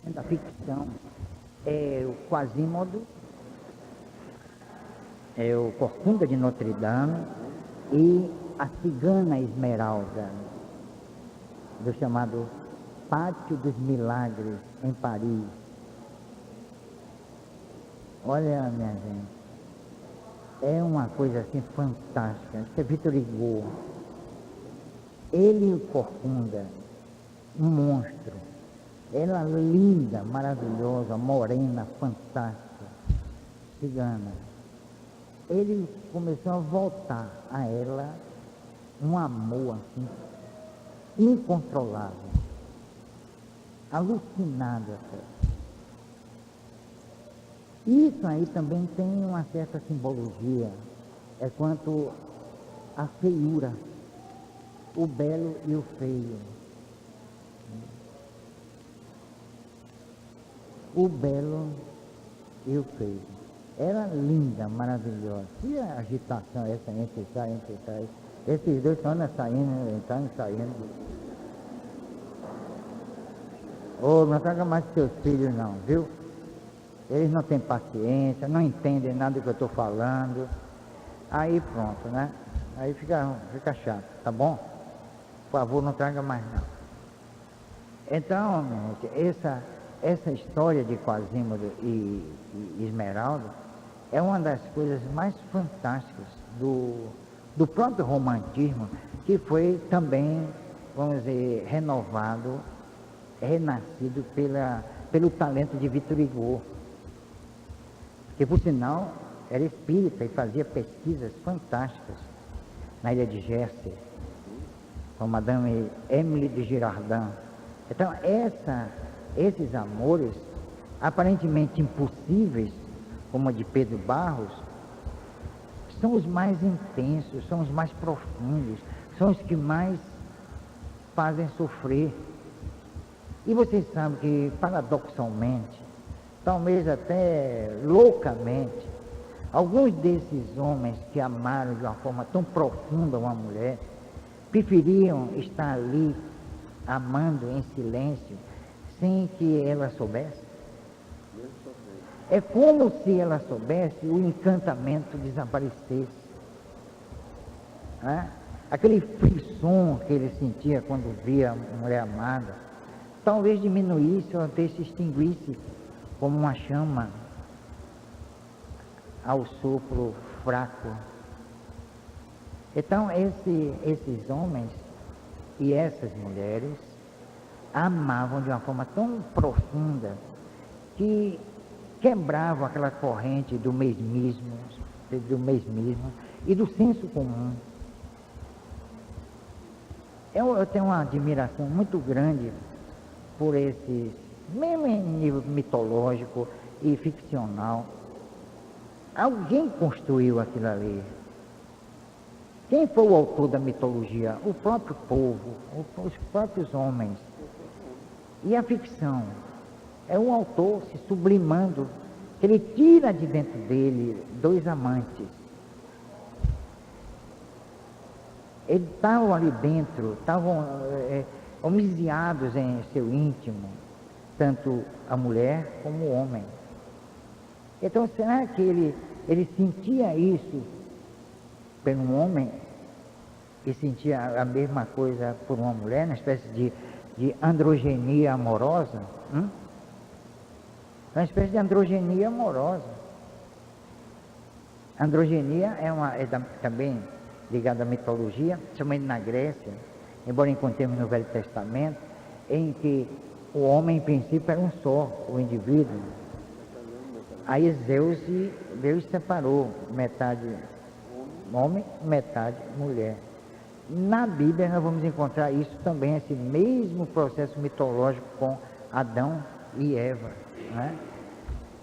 Da ficção é o Quasimodo, é o Corcunda de Notre Dame e a Cigana Esmeralda, do chamado Pátio dos Milagres, em Paris. Olha, minha gente, é uma coisa assim fantástica. Isso é Victor Hugo. Ele e o Corcunda, um monstro. Ela linda, maravilhosa, morena, fantástica, cigana. Ele começou a voltar a ela um amor assim, incontrolável, alucinado até. Isso aí também tem uma certa simbologia, é quanto à feiura, o belo e o feio. O belo e o feio. Era linda, maravilhosa. E a agitação essa, entre sai. Esses dois estão saindo, entrando e saindo. Ô, não traga mais seus filhos não, viu? Eles não têm paciência, não entendem nada do que eu estou falando. Aí pronto, né? Aí fica chato, tá bom? Por favor, não traga mais não. Então, gente, essa história de Quasimodo e Esmeralda é uma das coisas mais fantásticas do próprio romantismo, que foi também, vamos dizer, renovado, renascido pelo talento de Victor Hugo, que por sinal era espírita e fazia pesquisas fantásticas na ilha de Jersey, com a Madame Emily de Girardin. Então, esses amores, aparentemente impossíveis, como a de Pedro Barros, são os mais intensos, são os mais profundos, são os que mais fazem sofrer. E vocês sabem que, paradoxalmente, talvez até loucamente, alguns desses homens que amaram de uma forma tão profunda uma mulher, preferiam estar ali amando em silêncio, sem que ela soubesse. É como se ela soubesse, o encantamento desaparecesse. Né? Aquele frisson que ele sentia quando via a mulher amada, talvez diminuísse ou até se extinguisse como uma chama ao sopro fraco. Então, esses homens e essas mulheres amavam de uma forma tão profunda que quebravam aquela corrente do mesmismo e do senso comum. Eu tenho uma admiração muito grande por esses, mesmo em nível mitológico e ficcional. Alguém construiu aquilo ali. Quem foi o autor da mitologia? O próprio povo, os próprios homens. E a ficção é um autor se sublimando, que ele tira de dentro dele dois amantes. Eles estavam ali dentro, estavam homiziados em seu íntimo, tanto a mulher como o homem. Então, será que ele sentia isso por um homem e sentia a mesma coisa por uma mulher, uma espécie de androgenia amorosa? Uma espécie de androgenia amorosa. Androgenia também ligada à mitologia, principalmente na Grécia, embora encontremos no Velho Testamento, em que o homem, em princípio, era um só, o indivíduo. Aí Deus separou, metade homem, metade mulher. Na Bíblia nós vamos encontrar isso também, esse mesmo processo mitológico com Adão e Eva, né?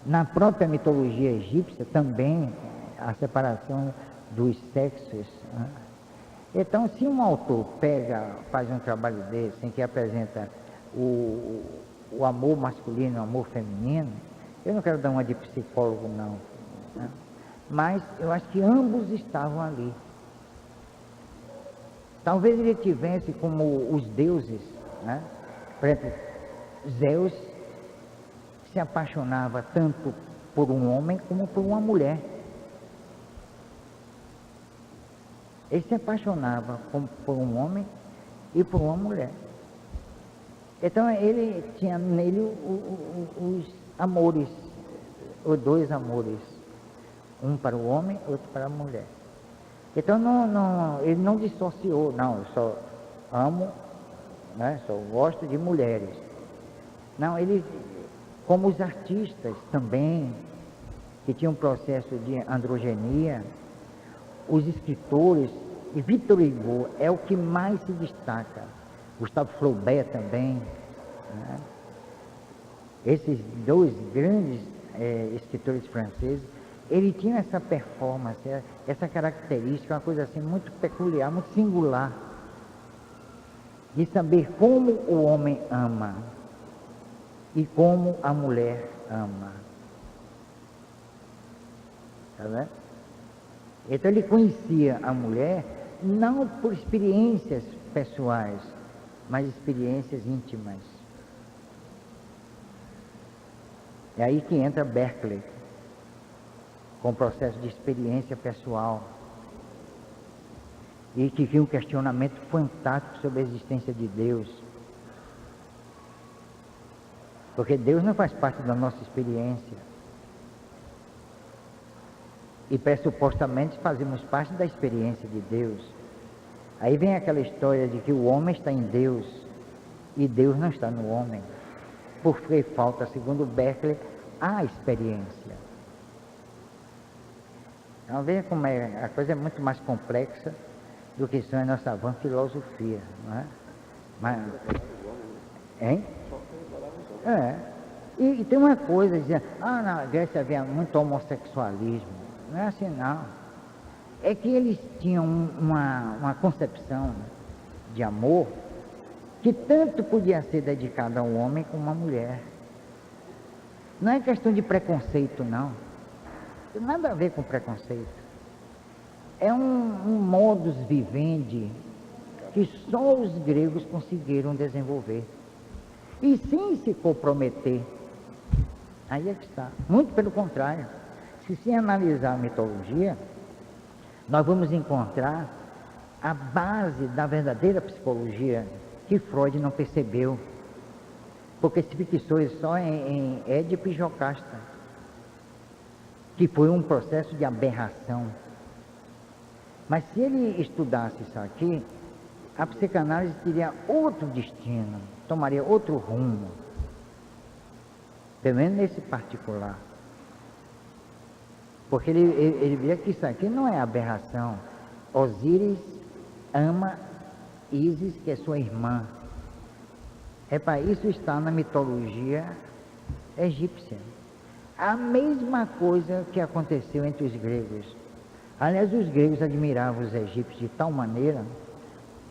Na própria mitologia egípcia também a separação dos sexos, né? Então, se um autor faz um trabalho desse, em que apresenta o amor masculino e o amor feminino, eu não quero dar uma de psicólogo não, né? Mas eu acho que ambos estavam ali. Talvez ele tivesse como os deuses, né? Por exemplo, Zeus se apaixonava tanto por um homem como por uma mulher. Ele se apaixonava por um homem e por uma mulher. Então ele tinha nele os amores, os dois amores, um para o homem, outro para a mulher. Então ele não dissociou, não, eu só amo, né, só gosto de mulheres. Não, ele, como os artistas também, que tinham um processo de androgenia, os escritores, e Victor Hugo é o que mais se destaca, Gustave Flaubert também, né? Esses dois grandes escritores franceses, ele tinha essa performance, essa característica, uma coisa assim muito peculiar, muito singular, de saber como o homem ama e como a mulher ama. Tá vendo? Então ele conhecia a mulher não por experiências pessoais, mas experiências íntimas. É aí que entra Berkeley, com o processo de experiência pessoal, e que viu um questionamento fantástico sobre a existência de Deus. Porque Deus não faz parte da nossa experiência. E pressupostamente fazemos parte da experiência de Deus. Aí vem aquela história de que o homem está em Deus e Deus não está no homem, porque falta, segundo Berkeley, a experiência. Então veja como a coisa é muito mais complexa do que são a nossa vã filosofia, não é? Mas, hein? E tem uma coisa, dizendo, na Grécia havia muito homossexualismo. Não é assim, não. É que eles tinham uma concepção de amor que tanto podia ser dedicada a um homem como a uma mulher. Não é questão de preconceito, não. Não tem nada a ver com preconceito. É um modus vivendi que só os gregos conseguiram desenvolver. E sem se comprometer. Aí é que está. Muito pelo contrário. Se analisar a mitologia, nós vamos encontrar a base da verdadeira psicologia que Freud não percebeu, porque se fixou só em Édipo e Jocasta, que foi um processo de aberração. Mas se ele estudasse isso aqui, a psicanálise teria outro destino, tomaria outro rumo, pelo menos nesse particular. Porque ele via que isso aqui não é aberração. Osíris ama Ísis, que é sua irmã. Isso está na mitologia egípcia. A mesma coisa que aconteceu entre os gregos. Aliás, os gregos admiravam os egípcios de tal maneira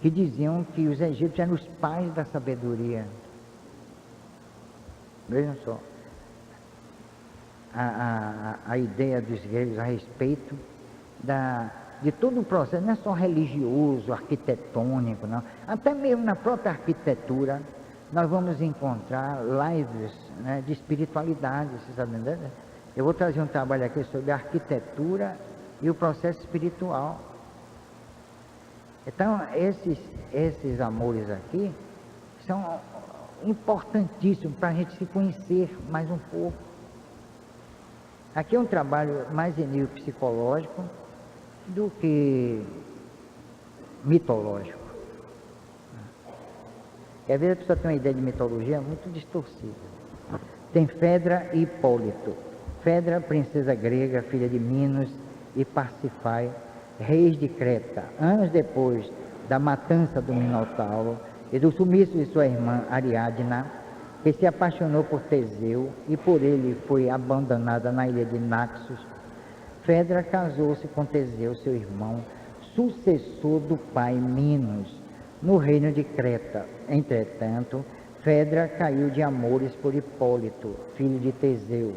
que diziam que os egípcios eram os pais da sabedoria. Vejam só. A ideia dos gregos a respeito de todo o processo, não é só religioso, arquitetônico, não. Até mesmo na própria arquitetura, nós vamos encontrar lives, né, de espiritualidade, vocês sabem, né? Eu vou trazer um trabalho aqui sobre a arquitetura e o processo espiritual. Então, esses amores aqui são importantíssimos para a gente se conhecer mais um pouco. Aqui é um trabalho mais em nível psicológico do que mitológico. E às vezes a pessoa tem uma ideia de mitologia muito distorcida. Tem Fedra e Hipólito. Fedra, princesa grega, filha de Minos e Parsifai, reis de Creta. Anos depois da matança do Minotauro e do sumiço de sua irmã Ariadna, que se apaixonou por Teseu e por ele foi abandonada na ilha de Naxos, Fedra casou-se com Teseu, seu irmão, sucessor do pai Minos, no reino de Creta. Entretanto, Fedra caiu de amores por Hipólito, filho de Teseu.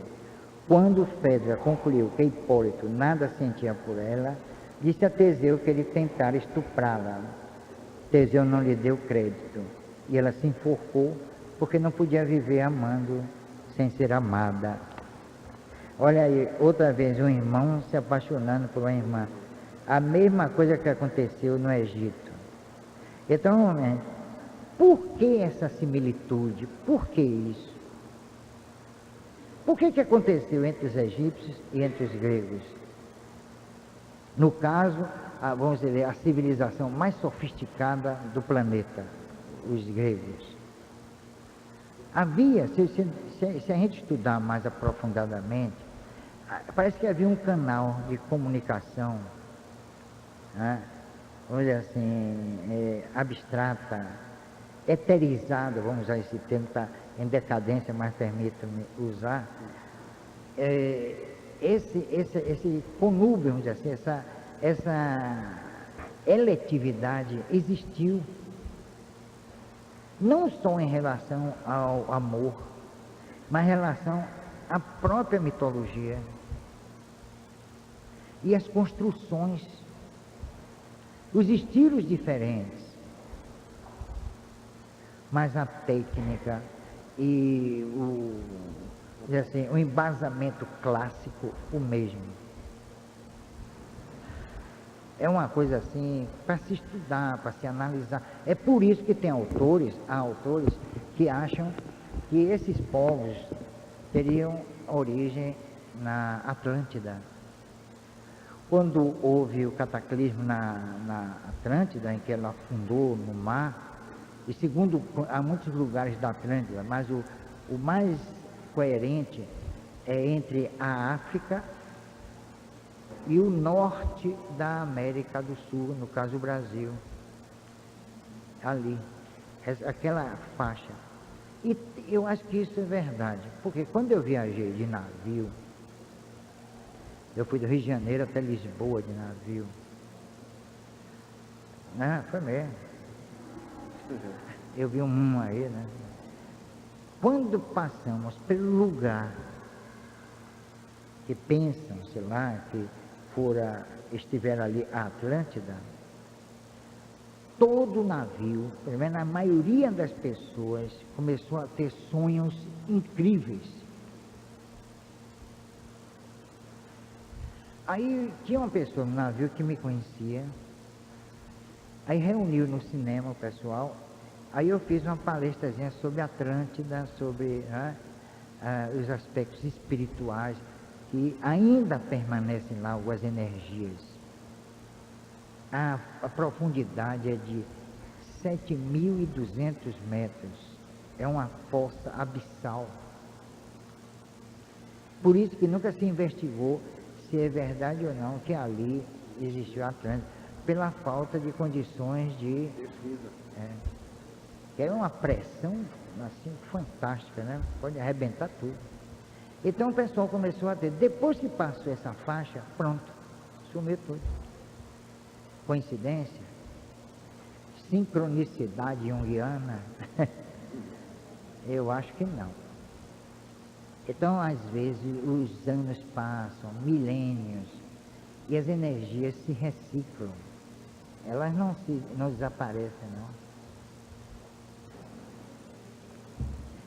Quando Fedra concluiu que Hipólito nada sentia por ela, disse a Teseu que ele tentara estuprá-la. Teseu não lhe deu crédito e ela se enforcou porque não podia viver amando sem ser amada. Olha aí, outra vez, um irmão se apaixonando por uma irmã. A mesma coisa que aconteceu no Egito. Então, por que essa similitude? Por que isso? Por que aconteceu entre os egípcios e entre os gregos? No caso, vamos dizer, a civilização mais sofisticada do planeta, os gregos. Havia, se a gente estudar mais aprofundadamente, parece que havia um canal de comunicação, né? Vamos dizer assim, abstrata, eterizada, vamos usar esse termo, está em decadência, mas permita-me usar, esse conúbio, vamos dizer assim, essa eletividade existiu, não só em relação ao amor, mas em relação à própria mitologia e as construções, os estilos diferentes, mas a técnica e o embasamento clássico o mesmo. É uma coisa assim para se estudar, para se analisar. É por isso que há autores que acham que esses povos teriam origem na Atlântida. Quando houve o cataclismo na Atlântida, em que ela afundou no mar, e segundo, há muitos lugares da Atlântida, mas o mais coerente é entre a África e o norte da América do Sul, no caso o Brasil, ali, aquela faixa. E eu acho que isso é verdade, porque quando eu viajei de navio, eu fui do Rio de Janeiro até Lisboa de navio, foi mesmo, eu vi um aí, né? Quando passamos pelo lugar que pensam, sei lá, que estiver ali a Atlântida, todo navio, pelo menos a maioria das pessoas, começou a ter sonhos incríveis. Aí tinha uma pessoa no navio que me conhecia, aí reuniu no cinema o pessoal, aí eu fiz uma palestrazinha sobre Atlântida, sobre os aspectos espirituais, que ainda permanecem lá, algumas energias. A profundidade é de 7.200 metros, é uma fossa abissal. Por isso que nunca se investigou se é verdade ou não que ali existiu a Atlântida, pela falta de condições de... que é uma pressão assim fantástica, né? Pode arrebentar tudo. Então o pessoal começou a ter, depois que passou essa faixa, pronto, sumiu tudo. Coincidência? Sincronicidade junguiana? Eu acho que não. Então, às vezes, os anos passam, milênios, e as energias se reciclam. Elas não desaparecem, não.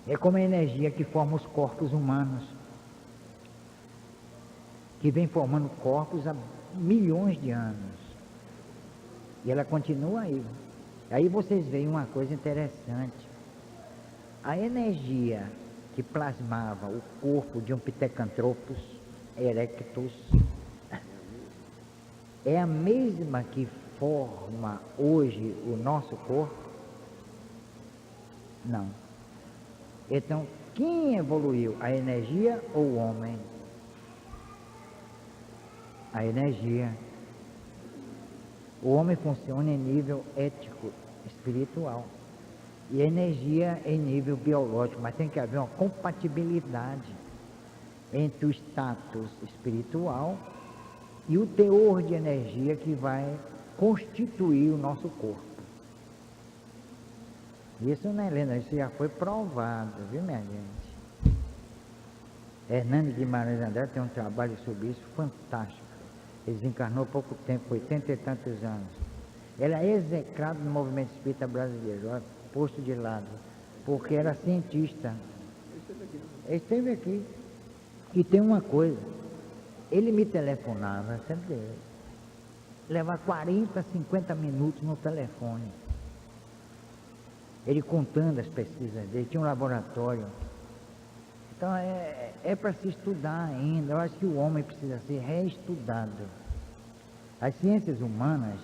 É como a energia que forma os corpos humanos, que vem formando corpos há milhões de anos. E ela continua aí. Aí vocês veem uma coisa interessante. A energia que plasmava o corpo de um Pithecanthropus erectus é a mesma que forma hoje o nosso corpo? Não. Então, quem evoluiu? A energia ou o homem? A energia. O homem funciona em nível ético, espiritual. E a energia em nível biológico, mas tem que haver uma compatibilidade entre o status espiritual e o teor de energia que vai constituir o nosso corpo. Isso, né, Helena? Isso já foi provado, viu, minha gente? Hernani Guimarães Andrade tem um trabalho sobre isso fantástico. Ele desencarnou há pouco tempo, 80 e tantos anos. Ele é execrado no movimento espírita brasileiro, posto de lado, porque era cientista. Ele esteve aqui. E tem uma coisa, ele me telefonava, sempre leva 40, 50 minutos no telefone. Ele contando as pesquisas dele, tinha um laboratório. Então é para se estudar ainda. Eu acho que o homem precisa ser reestudado. As ciências humanas,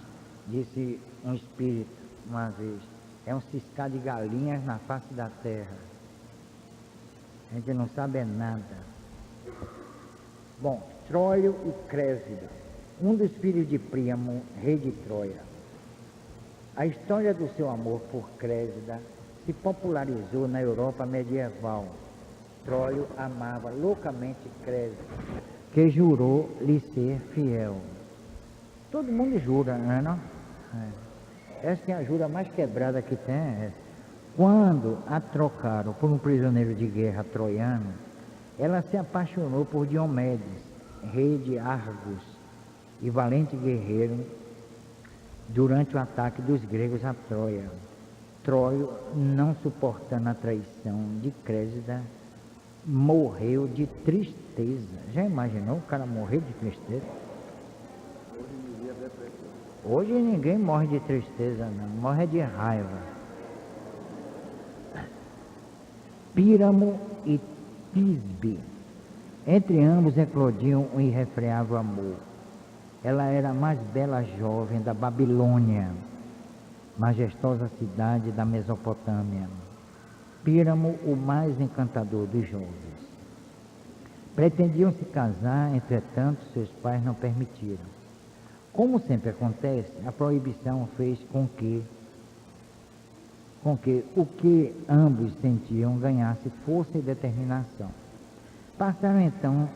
disse um espírito uma vez, é um ciscar de galinhas na face da terra. A gente não sabe nada. Bom, Troio e Crésida, um dos filhos de Príamo, rei de Troia. A história do seu amor por Crésida se popularizou na Europa medieval. Troio amava loucamente Crésida, que jurou lhe ser fiel. Todo mundo jura, não é não? Essa é a jura mais quebrada que tem. Quando a trocaram por um prisioneiro de guerra troiano, ela se apaixonou por Diomedes, rei de Argos e valente guerreiro, durante o ataque dos gregos a Troia. Troio, não suportando a traição de Crésida, morreu de tristeza. Já imaginou o cara morrer de tristeza? Hoje ninguém morre de tristeza, não. Morre de raiva. Píramo e Tisbe. Entre ambos eclodiam um irrefreável amor. Ela era a mais bela jovem da Babilônia, majestosa cidade da Mesopotâmia. Píramo, o mais encantador dos jovens. Pretendiam se casar, entretanto, seus pais não permitiram. Como sempre acontece, a proibição fez com que o que ambos sentiam ganhasse força e determinação. Passaram então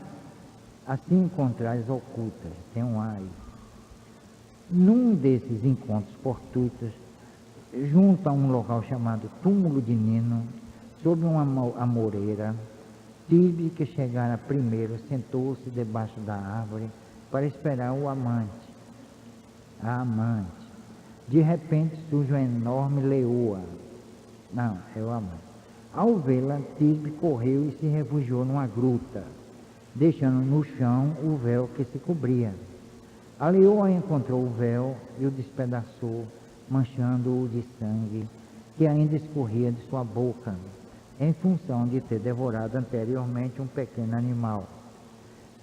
a se encontrar as ocultas, tem um ai. Num desses encontros fortuitos, junto a um local chamado Túmulo de Nino, sob uma amoreira, Tisbe, que chegara primeiro, sentou-se debaixo da árvore para esperar o amante. A amante. De repente surge uma enorme leoa. Não, é o amante. Ao vê-la, Tisbe correu e se refugiou numa gruta, deixando no chão o véu que se cobria. A leoa encontrou o véu e o despedaçou, manchando-o de sangue que ainda escorria de sua boca, em função de ter devorado anteriormente um pequeno animal.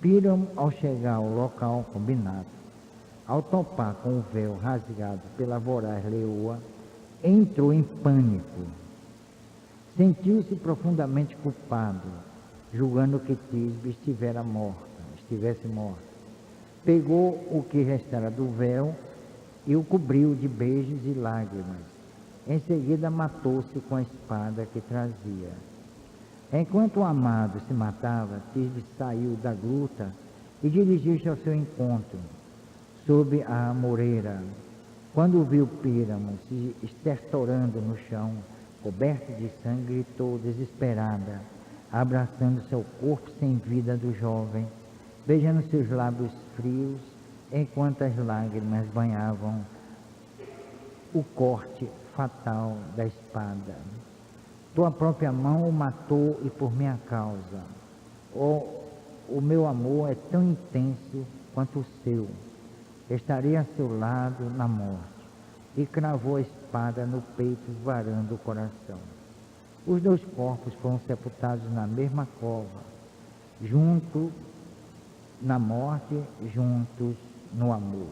Píramo, ao chegar ao local combinado, ao topar com o véu rasgado pela voraz leoa, entrou em pânico. Sentiu-se profundamente culpado, julgando que Tisbe estivesse morta. Pegou o que restara do véu e o cobriu de beijos e lágrimas. Em seguida matou-se com a espada que trazia. Enquanto o amado se matava, Tisbe saiu da gruta e dirigiu-se ao seu encontro, sob a amoreira. Quando viu Píramo se estertorando no chão, coberto de sangue, gritou desesperada, abraçando seu corpo sem vida do jovem, beijando seus lábios frios, enquanto as lágrimas banhavam o corte fatal da espada. Tua própria mão o matou e por minha causa. O meu amor é tão intenso quanto o seu. Estarei a seu lado na morte. E cravou a espada no peito, varando o coração. Os dois corpos foram sepultados na mesma cova, junto na morte, juntos no amor.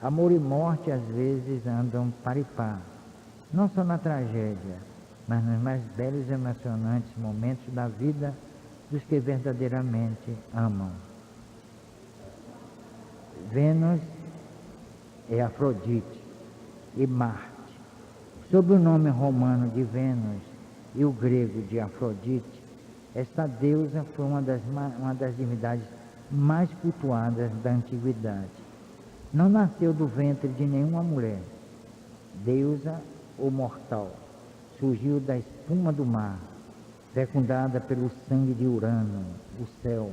Amor e morte às vezes andam par e par, não só na tragédia, mas nos mais belos e emocionantes momentos da vida dos que verdadeiramente amam. Vênus é Afrodite e Marte. Sob o nome romano de Vênus e o grego de Afrodite, esta deusa foi uma das divindades mais cultuadas da antiguidade. Não nasceu do ventre de nenhuma mulher. Deusa ou mortal, surgiu da espuma do mar, fecundada pelo sangue de Urano, o céu,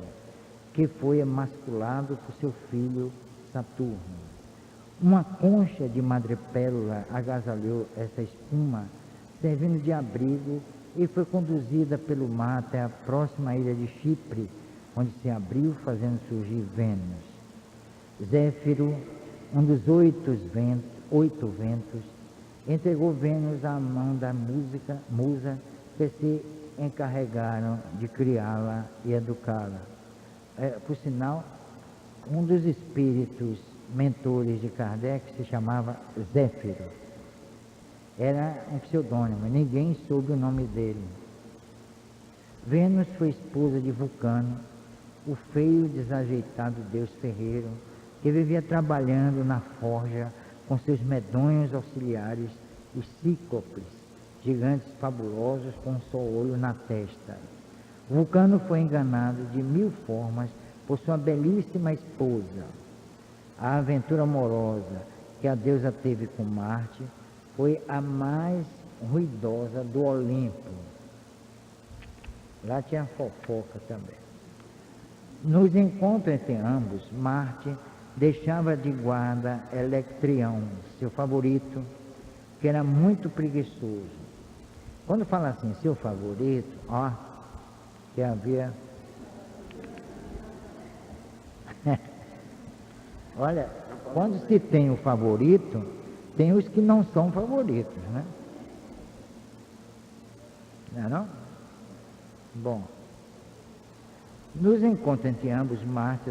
que foi emasculado por seu filho Saturno. Uma concha de madrepérola agasalhou essa espuma, servindo de abrigo e foi conduzida pelo mar até a próxima ilha de Chipre, onde se abriu, fazendo surgir Vênus. Zéfiro, um dos 8 ventos, entregou Vênus à mão da musa, que se encarregaram de criá-la e educá-la. Por sinal, um dos espíritos mentores de Kardec se chamava Zéfiro. Era um pseudônimo, ninguém soube o nome dele. Vênus foi esposa de Vulcano, o feio e desajeitado deus ferreiro, que vivia trabalhando na forja com seus medonhos auxiliares, os cíclopes, gigantes fabulosos com um só olho na testa. Vulcano foi enganado de 1000 formas por sua belíssima esposa. A aventura amorosa que a deusa teve com Marte foi a mais ruidosa do Olimpo. Lá tinha fofoca também. Nos encontros entre ambos, Marte deixava de guarda Electrião, seu favorito, que era muito preguiçoso. Quando fala assim, seu favorito, ó, que havia... Olha, quando se tem o favorito, tem os que não são favoritos, né? Não é não? Bom, nos encontros entre ambos, Marte,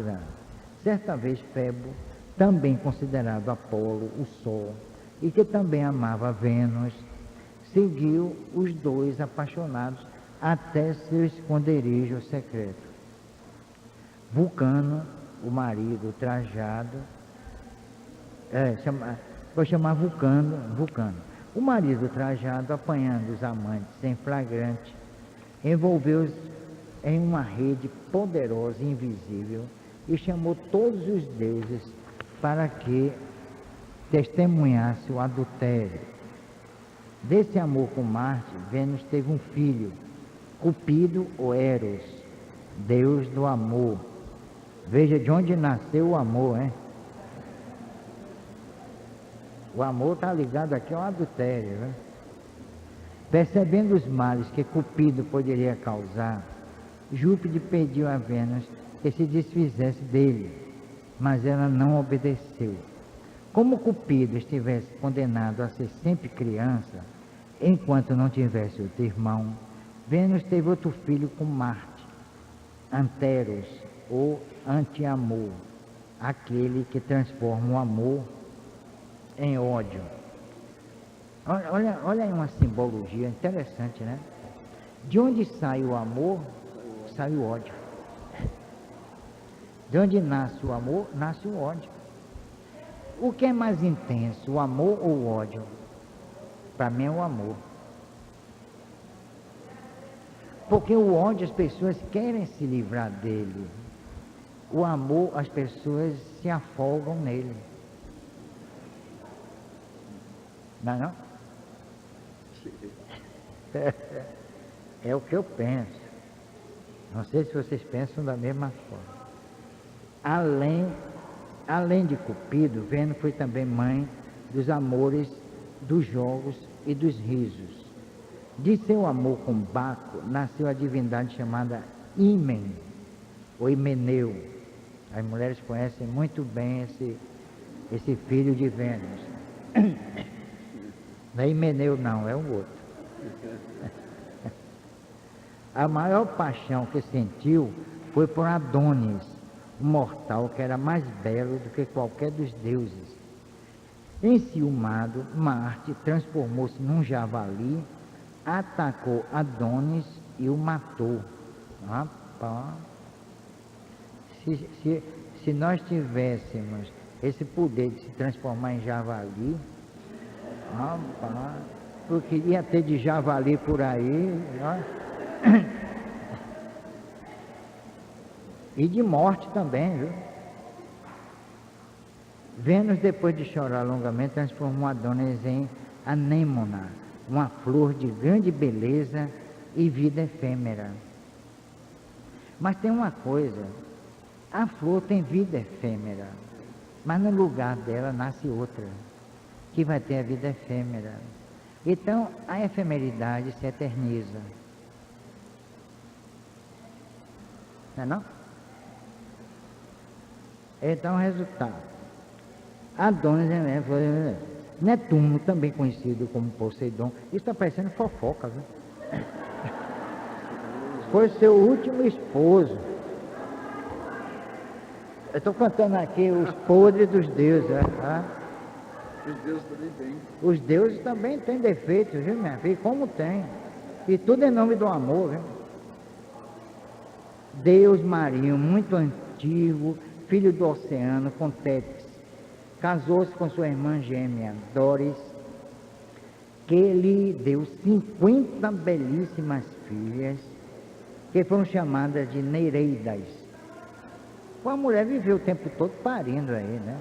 certa vez Febo, também considerado Apolo, o Sol, e que também amava Vênus, seguiu os dois apaixonados até seu esconderijo secreto. Vulcano, o marido trajado, vou chamar Vulcano. O marido trajado, apanhando os amantes em flagrante, envolveu-os em uma rede poderosa e invisível e chamou todos os deuses para que testemunhasse o adultério. Desse amor com Marte, Vênus teve um filho, Cupido ou Eros, deus do amor. Veja de onde nasceu o amor, hein? O amor está ligado aqui ao adultério, né? Percebendo os males que Cupido poderia causar, Júpiter pediu a Vênus que se desfizesse dele, mas ela não obedeceu. Como Cupido estivesse condenado a ser sempre criança, enquanto não tivesse outro irmão, Vênus teve outro filho com Marte, Anteros, ou anti-amor, aquele que transforma o amor em ódio. Olha aí uma simbologia interessante, né? De onde sai o amor, sai o ódio. De onde nasce o amor, nasce o ódio. O que é mais intenso, o amor ou o ódio? Para mim é o amor. Porque o ódio as pessoas querem se livrar dele. O amor as pessoas se afogam nele. Não é não? É o que eu penso. Não sei se vocês pensam da mesma forma. Além de Cupido, Vênus foi também mãe dos amores, dos jogos e dos risos. De seu amor com Baco, nasceu a divindade chamada Ímen, ou Himeneu. As mulheres conhecem muito bem esse filho de Vênus. Não é Himeneu não, é o outro. A maior paixão que sentiu foi por Adonis, um mortal que era mais belo do que qualquer dos deuses. Enciumado, Marte transformou-se num javali, atacou Adonis e o matou. Rapaz, se nós tivéssemos esse poder de se transformar em javali, rapaz, eu queria ter de javali por aí, e de morte também, viu? Vênus, depois de chorar longamente, transformou Adonis em anêmona, uma flor de grande beleza e vida efêmera. Mas tem uma coisa, a flor tem vida efêmera, mas no lugar dela nasce outra, que vai ter a vida efêmera. Então, a efemeridade se eterniza. Não é não? Então, resultado. Adonis foi Netuno, também conhecido como Poseidon. Isso está parecendo fofoca, viu? Foi seu último esposo. Eu estou contando aqui os podres dos deuses. Tá? Os deuses também têm. Os deuses também têm defeitos, viu, minha filha? Como tem? E tudo em nome do amor, viu? Deus marinho, muito antigo, filho do oceano, com Tétis, casou-se com sua irmã gêmea, Doris, que lhe deu 50 belíssimas filhas, que foram chamadas de Nereidas. A mulher viveu o tempo todo parindo aí, né?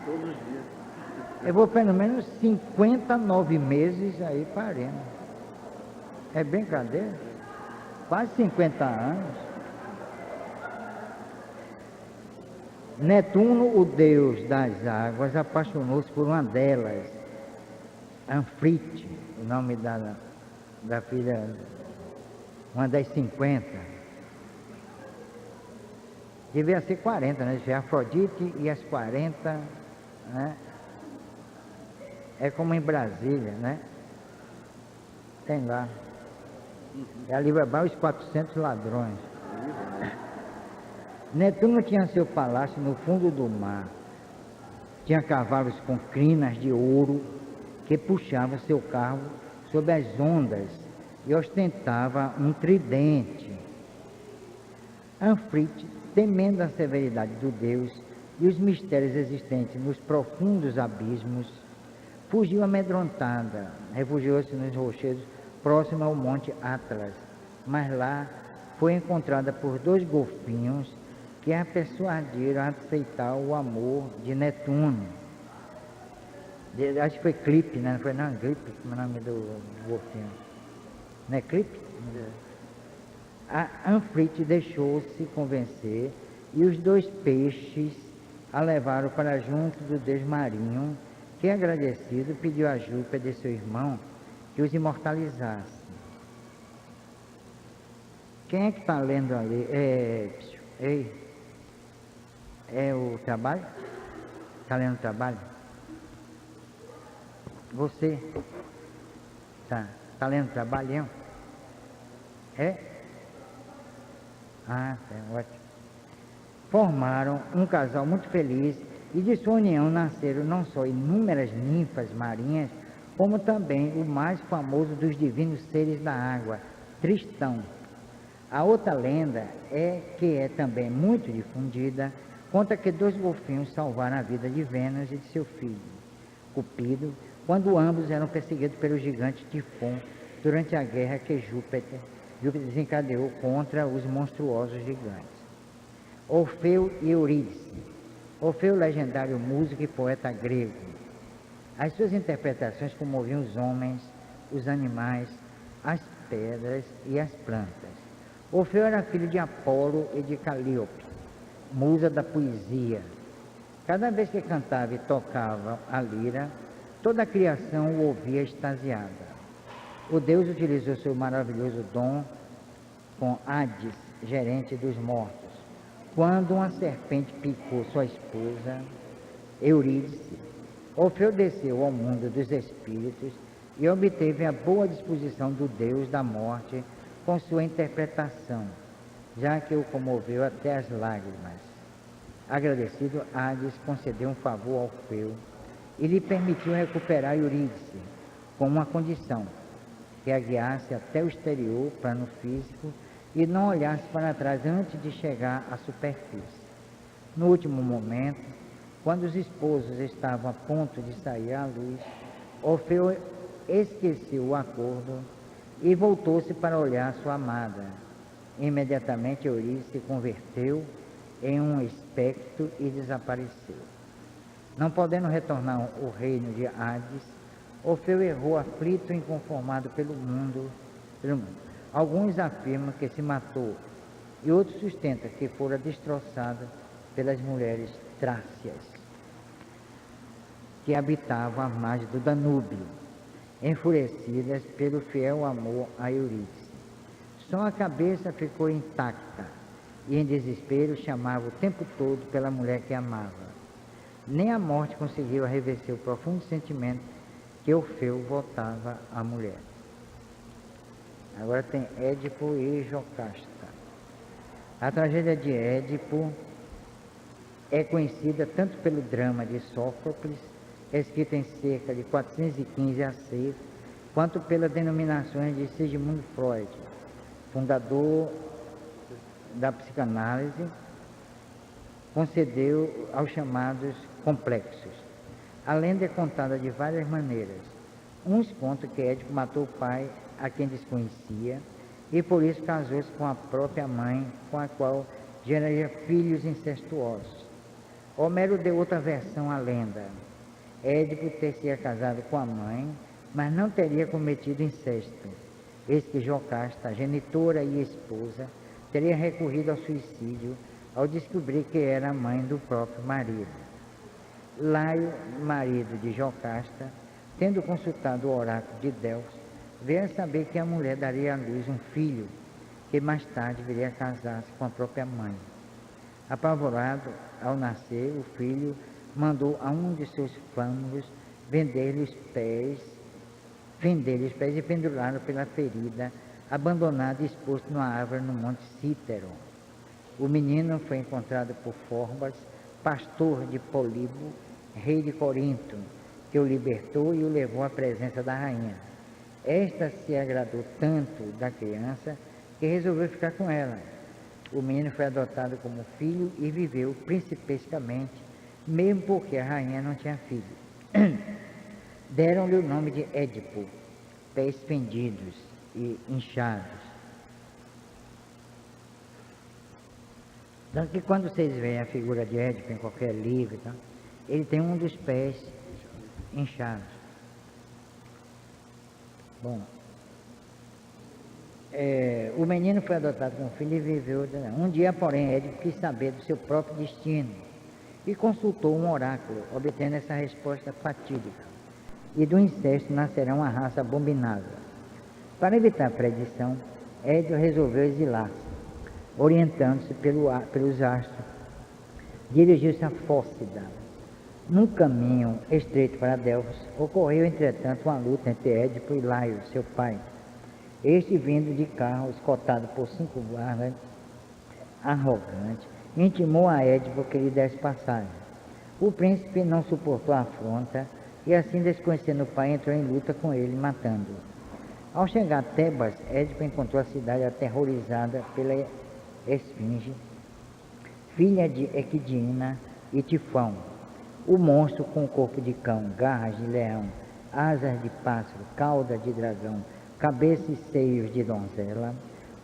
Todos os dias. Eu vou pelo menos 59 meses aí parindo. É brincadeira? Quase 50 anos. Netuno, o deus das águas, apaixonou-se por uma delas, Anfrite, o nome da filha, uma das 50. Devia ser 40, né? Afrodite e as 40, né? É como em Brasília, né? Tem lá. É Alibaba os 400 ladrões. Netuno tinha seu palácio no fundo do mar. Tinha cavalos com crinas de ouro que puxavam seu carro sob as ondas e ostentava um tridente. Anfrite, temendo a severidade do Deus e os mistérios existentes nos profundos abismos, fugiu amedrontada, refugiou-se nos rochedos próximo ao monte Atlas, mas lá foi encontrada por 2 golfinhos que a persuadiram a aceitar o amor de Netuno. Acho que foi Clipe, né? Não foi não? Clipe, como é o nome do golfinho? Não é Clipe? A Anfrite deixou-se convencer e os 2 peixes a levaram para junto do deus marinho, que, agradecido, pediu a Júpiter, seu irmão, que os imortalizasse. Quem é que está lendo ali? É o trabalho? Está lendo o trabalho? Você? Tá lendo o trabalho? É? Ah, tá, ótimo. Formaram um casal muito feliz e de sua união nasceram não só inúmeras ninfas marinhas, como também o mais famoso dos divinos seres da água, Tristão. A outra lenda que é também muito difundida, conta que 2 golfinhos salvaram a vida de Vênus e de seu filho, Cupido, quando ambos eram perseguidos pelo gigante Tifon durante a guerra que Júpiter desencadeou contra os monstruosos gigantes. Orfeu e Eurídice. Orfeu, legendário músico e poeta grego. As suas interpretações comoviam os homens, os animais, as pedras e as plantas. Orfeu era filho de Apolo e de Calíope, musa da poesia. Cada vez que cantava e tocava a lira, toda a criação o ouvia extasiada. O deus utilizou seu maravilhoso dom com Hades, gerente dos mortos, quando uma serpente picou sua esposa, Eurídice. Orfeu desceu ao mundo dos espíritos e obteve a boa disposição do deus da morte com sua interpretação, já que o comoveu até as lágrimas. Agradecido, Hades concedeu um favor ao Orfeu e lhe permitiu recuperar Eurídice, com uma condição, que a guiasse até o exterior, plano físico, e não olhasse para trás antes de chegar à superfície. No último momento, quando os esposos estavam a ponto de sair à luz, Orfeu esqueceu o acordo e voltou-se para olhar sua amada. Imediatamente Eurídice se converteu em um espectro e desapareceu. Não podendo retornar ao reino de Hades, Orfeu errou aflito e inconformado pelo mundo. Alguns afirmam que se matou e outros sustentam que fora destroçado pelas mulheres trácias que habitavam a margem do Danúbio. enfurecidas pelo fiel amor a Eurídice. Só a cabeça ficou intacta e, em desespero, chamava o tempo todo pela mulher que amava. Nem a morte conseguiu arrefecer o profundo sentimento que Orfeu voltava à mulher. Agora tem Édipo e Jocasta. A tragédia de Édipo é conhecida tanto pelo drama de Sófocles, escrito em cerca de 415 a.C., quanto pelas denominações de Sigmund Freud, fundador da psicanálise, concedeu aos chamados complexos. A lenda é contada de várias maneiras. Uns contam que Édipo matou o pai, a quem desconhecia, e por isso casou-se com a própria mãe, com a qual geraria filhos incestuosos. Homero deu outra versão à lenda. Édipo ter-se casado com a mãe, mas não teria cometido incesto. Eis que Jocasta, a genitora e esposa, teria recorrido ao suicídio ao descobrir que era a mãe do próprio marido. Laio, marido de Jocasta, tendo consultado o oráculo de Delfos, veio a saber que a mulher daria à luz um filho, que mais tarde viria a casar-se com a própria mãe. Apavorado, ao nascer, o filho mandou a um de seus fâmulos vender-lhe os pés e pendurá-lo pela ferida, abandonado e exposto numa árvore no monte Cítero. O menino foi encontrado por Forbas, pastor de Políbo, rei de Corinto, que o libertou e o levou à presença da rainha. Esta se agradou tanto da criança que resolveu ficar com ela. O menino foi adotado como filho e viveu principescamente, mesmo porque a rainha não tinha filho. Deram-lhe o nome de Édipo, pés fendidos e inchados. Tanto que quando vocês veem a figura de Édipo em qualquer livro, tá, ele tem um dos pés inchados. Bom, o menino foi adotado como filho e viveu. Um dia, porém, Édipo quis saber do seu próprio destino e consultou um oráculo, obtendo essa resposta fatídica: e do incesto nascerá uma raça abominável. Para evitar a predição, Édipo resolveu exilar-se, orientando-se pelos astros. Dirigiu-se a Fócida. Num caminho estreito para Delfos, ocorreu, entretanto, uma luta entre Édipo e Laio, seu pai. Este, vindo de carro, escoltado por 5 guardas arrogantes, intimou a Édipo que lhe desse passagem. O príncipe não suportou a afronta e, assim desconhecendo o pai, entrou em luta com ele, matando-o. Ao chegar a Tebas, Édipo encontrou a cidade aterrorizada pela Esfinge, filha de Equidna e Tifão, o monstro com corpo de cão, garras de leão, asas de pássaro, cauda de dragão, cabeça e seios de donzela,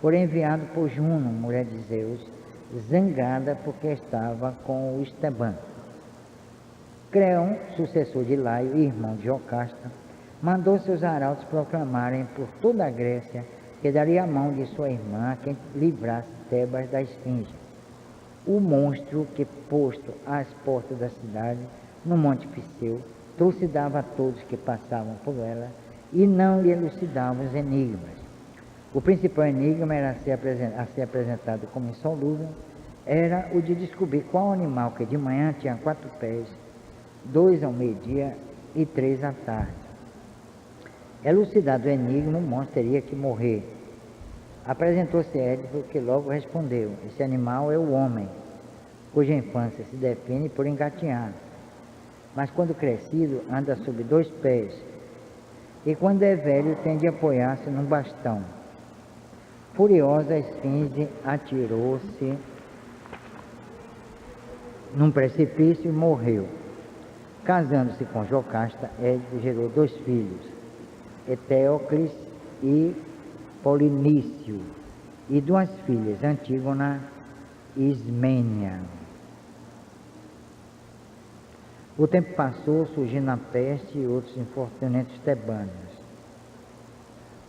foi enviado por Juno, mulher de Zeus, zangada porque estava com o Esteban. Creon, sucessor de Laio e irmão de Jocasta, mandou seus arautos proclamarem por toda a Grécia que daria a mão de sua irmã a quem livrasse Tebas da Esfinge. O monstro que, posto às portas da cidade, no Monte Pisseu, trucidava a todos que passavam por ela e não lhe elucidava os enigmas. O principal enigma a ser apresentado como insolúvel era o de descobrir qual animal que de manhã tinha 4 pés, 2 ao meio-dia e 3 à tarde. Elucidado o enigma, o monstro teria que morrer. Apresentou-se Édipo, que logo respondeu: esse animal é o homem, cuja infância se define por engatinhar, mas quando crescido anda sobre 2 pés, e quando é velho tem de apoiar-se num bastão. Furiosa, a Esfinge atirou-se num precipício e morreu. Casando-se com Jocasta, Édipo gerou 2 filhos, Eteocles e Polinício, e 2 filhas, Antígona e Ismênia. O tempo passou, surgindo a peste e outros infortunatos tebanos.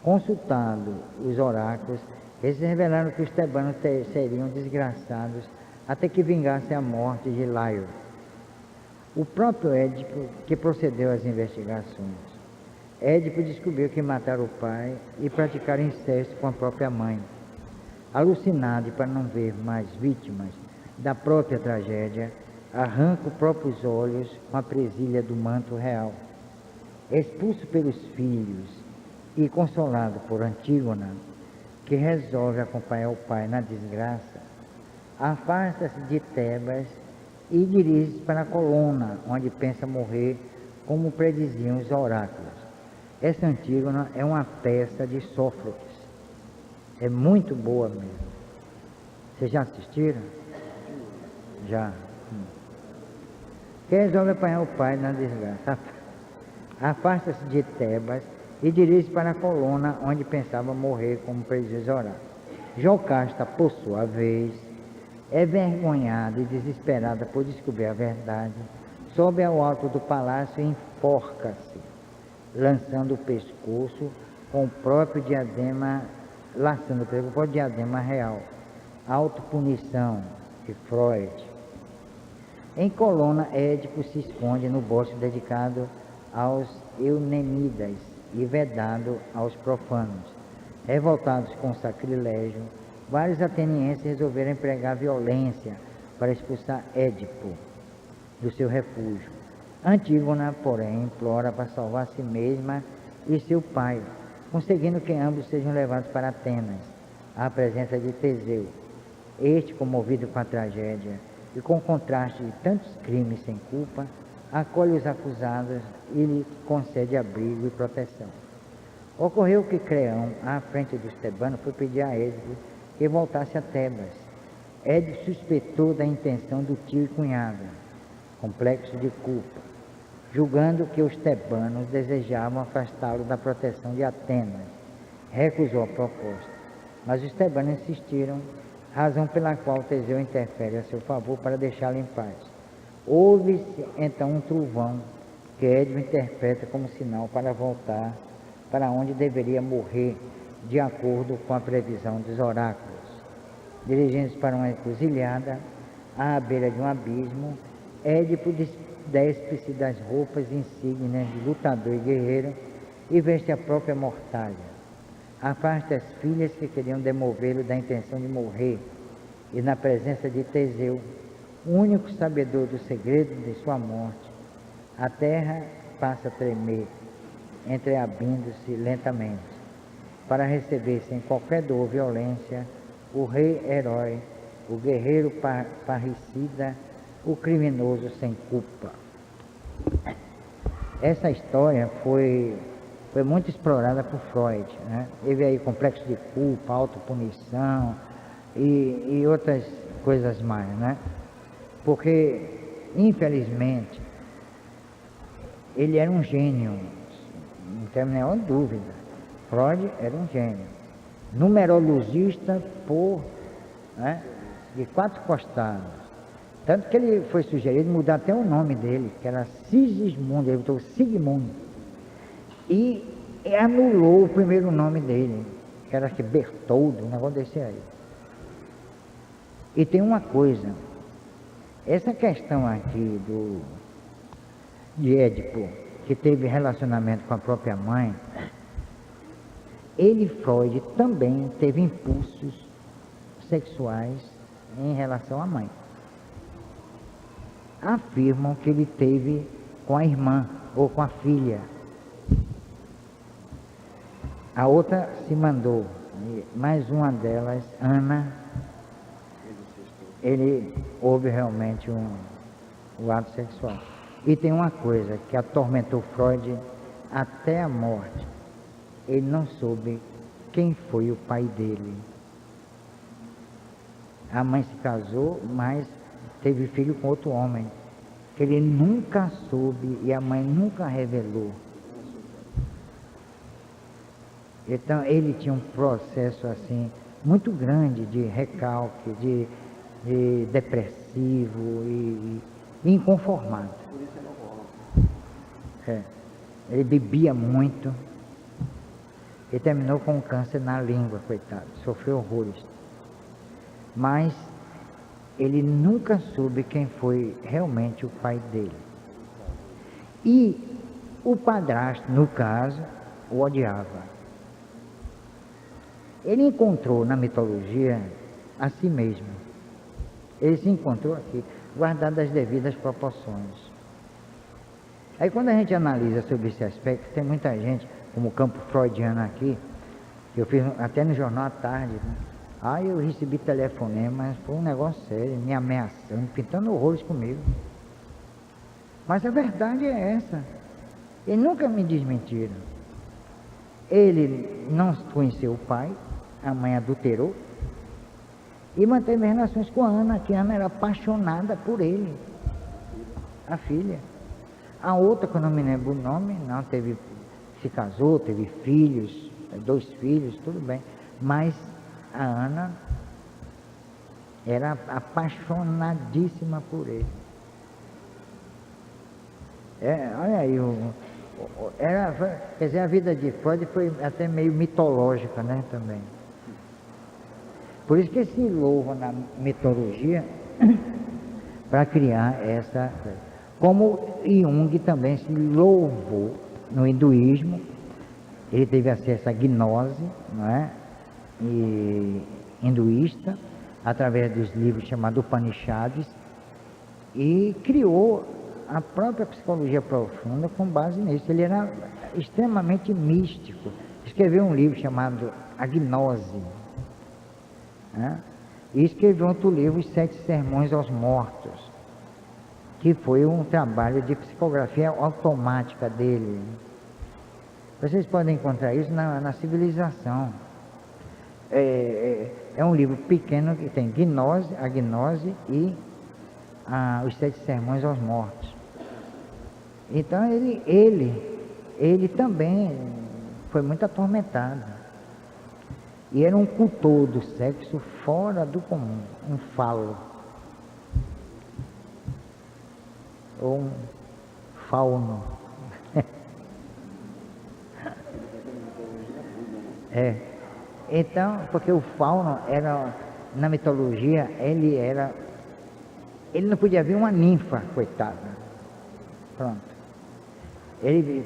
Consultando os oráculos, eles revelaram que os tebanos seriam desgraçados até que vingassem a morte de Laio. O próprio Édipo, que procedeu às investigações, Édipo descobriu que mataram o pai e praticaram incesto com a própria mãe. Alucinado e para não ver mais vítimas da própria tragédia, arranca os próprios olhos com a presilha do manto real. Expulso pelos filhos e consolado por Antígona, que resolve acompanhar o pai na desgraça, afasta-se de Tebas e dirige-se para a coluna, onde pensa morrer, como prediziam os oráculos. Essa Antígona é uma peça de Sófocles. É muito boa mesmo. Vocês já assistiram? Já. Que resolve apanhar o pai na desgraça. Afasta-se de Tebas e dirige-se para a coluna, onde pensava morrer, como prediziam os oráculos. Jocasta, por sua vez, é vergonhada e desesperada por descobrir a verdade, sobe ao alto do palácio e enforca-se, lançando o pescoço com o próprio diadema, laçando o pescoço com o diadema real. Autopunição de Freud. Em Colona, Édipo se esconde no bosque dedicado aos Eunemidas e vedado aos profanos. Revoltados com o sacrilégio, vários atenienses resolveram empregar violência para expulsar Édipo do seu refúgio. Antígona, porém, implora para salvar a si mesma e seu pai, conseguindo que ambos sejam levados para Atenas, à presença de Teseu. Este, comovido com a tragédia e com o contraste de tantos crimes sem culpa, acolhe os acusados e lhe concede abrigo e proteção. Ocorreu que Creão, à frente dos tebanos, foi pedir a Édipo que voltasse a Tebas. Édipo suspeitou da intenção do tio e cunhada, complexo de culpa, julgando que os tebanos desejavam afastá-lo da proteção de Atenas. Recusou a proposta, mas os tebanos insistiram, razão pela qual Teseu interfere a seu favor para deixá-lo em paz. Houve-se então um trovão que Édipo interpreta como sinal para voltar para onde deveria morrer, de acordo com a previsão dos oráculos. Dirigindo-se para uma encruzilhada, à beira de um abismo, Édipo despe-se das roupas insígnias de lutador e guerreiro e veste a própria mortalha. Afasta as filhas que queriam demovê-lo da intenção de morrer, e na presença de Teseu, o único sabedor do segredo de sua morte, a terra passa a tremer, entreabrindo-se lentamente, para receber sem qualquer dor ou violência o rei herói, o guerreiro parricida, o criminoso sem culpa. Essa história foi muito explorada por Freud, né? Teve aí complexo de culpa, autopunição e outras coisas mais, né? Porque, infelizmente, ele era um gênio, não tem nenhuma dúvida. Freud era um gênio, numerologista de 4 costados. Tanto que ele foi sugerido mudar até o nome dele, que era Sigismundo, ele botou Sigmundo. E anulou o primeiro nome dele, que era Bertoldo, um negócio desse aí. E tem uma coisa, essa questão aqui de Édipo, que teve relacionamento com a própria mãe, Freud, também teve impulsos sexuais em relação à mãe. Afirmam que ele teve com a irmã ou com a filha. A outra se mandou, mais uma delas, Ana, houve realmente o ato sexual. E tem uma coisa que atormentou Freud até a morte. Ele não soube quem foi o pai dele. A mãe se casou, mas teve filho com outro homem, que ele nunca soube e a mãe nunca revelou. Então ele tinha um processo assim muito grande de recalque, de depressivo e inconformado. Ele bebia muito e terminou com um câncer na língua, coitado, sofreu horrores. Mas ele nunca soube quem foi realmente o pai dele. E O padrasto, no caso, o odiava. Ele encontrou na mitologia a si mesmo. Ele se encontrou aqui, guardado as devidas proporções. Aí quando a gente analisa sobre esse aspecto, tem muita gente, como o campo freudiano aqui, que eu fiz até no jornal à tarde, né? Aí eu recebi telefonemas, foi um negócio sério, me ameaçando, pintando horrores comigo. Mas a verdade é essa. Eles nunca me desmentiram. Ele não conheceu o pai, a mãe adulterou, e manteve relações com a Ana, que a Ana era apaixonada por ele, a filha. A outra, que eu não me lembro o nome, não teve, se casou, teve filhos, 2 filhos, tudo bem. Mas a Ana era apaixonadíssima por ele. Olha aí, quer dizer, a vida de Freud foi até meio mitológica, né, também. Por isso que se louva na mitologia para criar essa... Como Jung também se louvou no hinduísmo, ele teve acesso à gnose, não é? E hinduísta, através dos livros chamados Upanishads, e criou a própria psicologia profunda com base nisso. Ele era extremamente místico. Escreveu um livro chamado A Gnose, né? E escreveu outro livro, Os 7 Sermões aos Mortos, que foi um trabalho de psicografia automática dele. Vocês podem encontrar isso na civilização. É um livro pequeno que tem a gnose e os 7 sermões aos mortos. Então ele também foi muito atormentado. E era um cultor do sexo fora do comum, um falo. Ou um fauno. Então, porque o fauno era, na mitologia, ele não podia ver uma ninfa, coitada. Pronto. Ele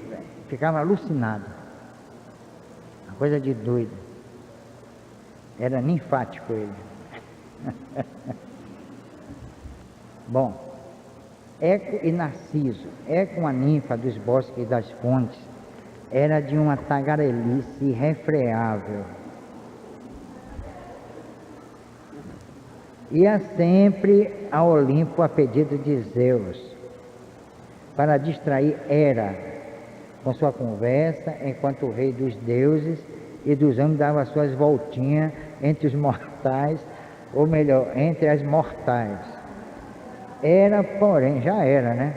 ficava alucinado. Uma coisa de doido. Era ninfático ele. Bom, Eco e Narciso. Eco, uma ninfa dos bosques e das fontes, era de uma tagarelice irrefreável. Ia sempre a Olimpo a pedido de Zeus, para distrair Hera com sua conversa, enquanto o rei dos deuses e dos homens dava suas voltinhas entre os mortais, ou melhor, entre as mortais. Hera, porém, já era, né?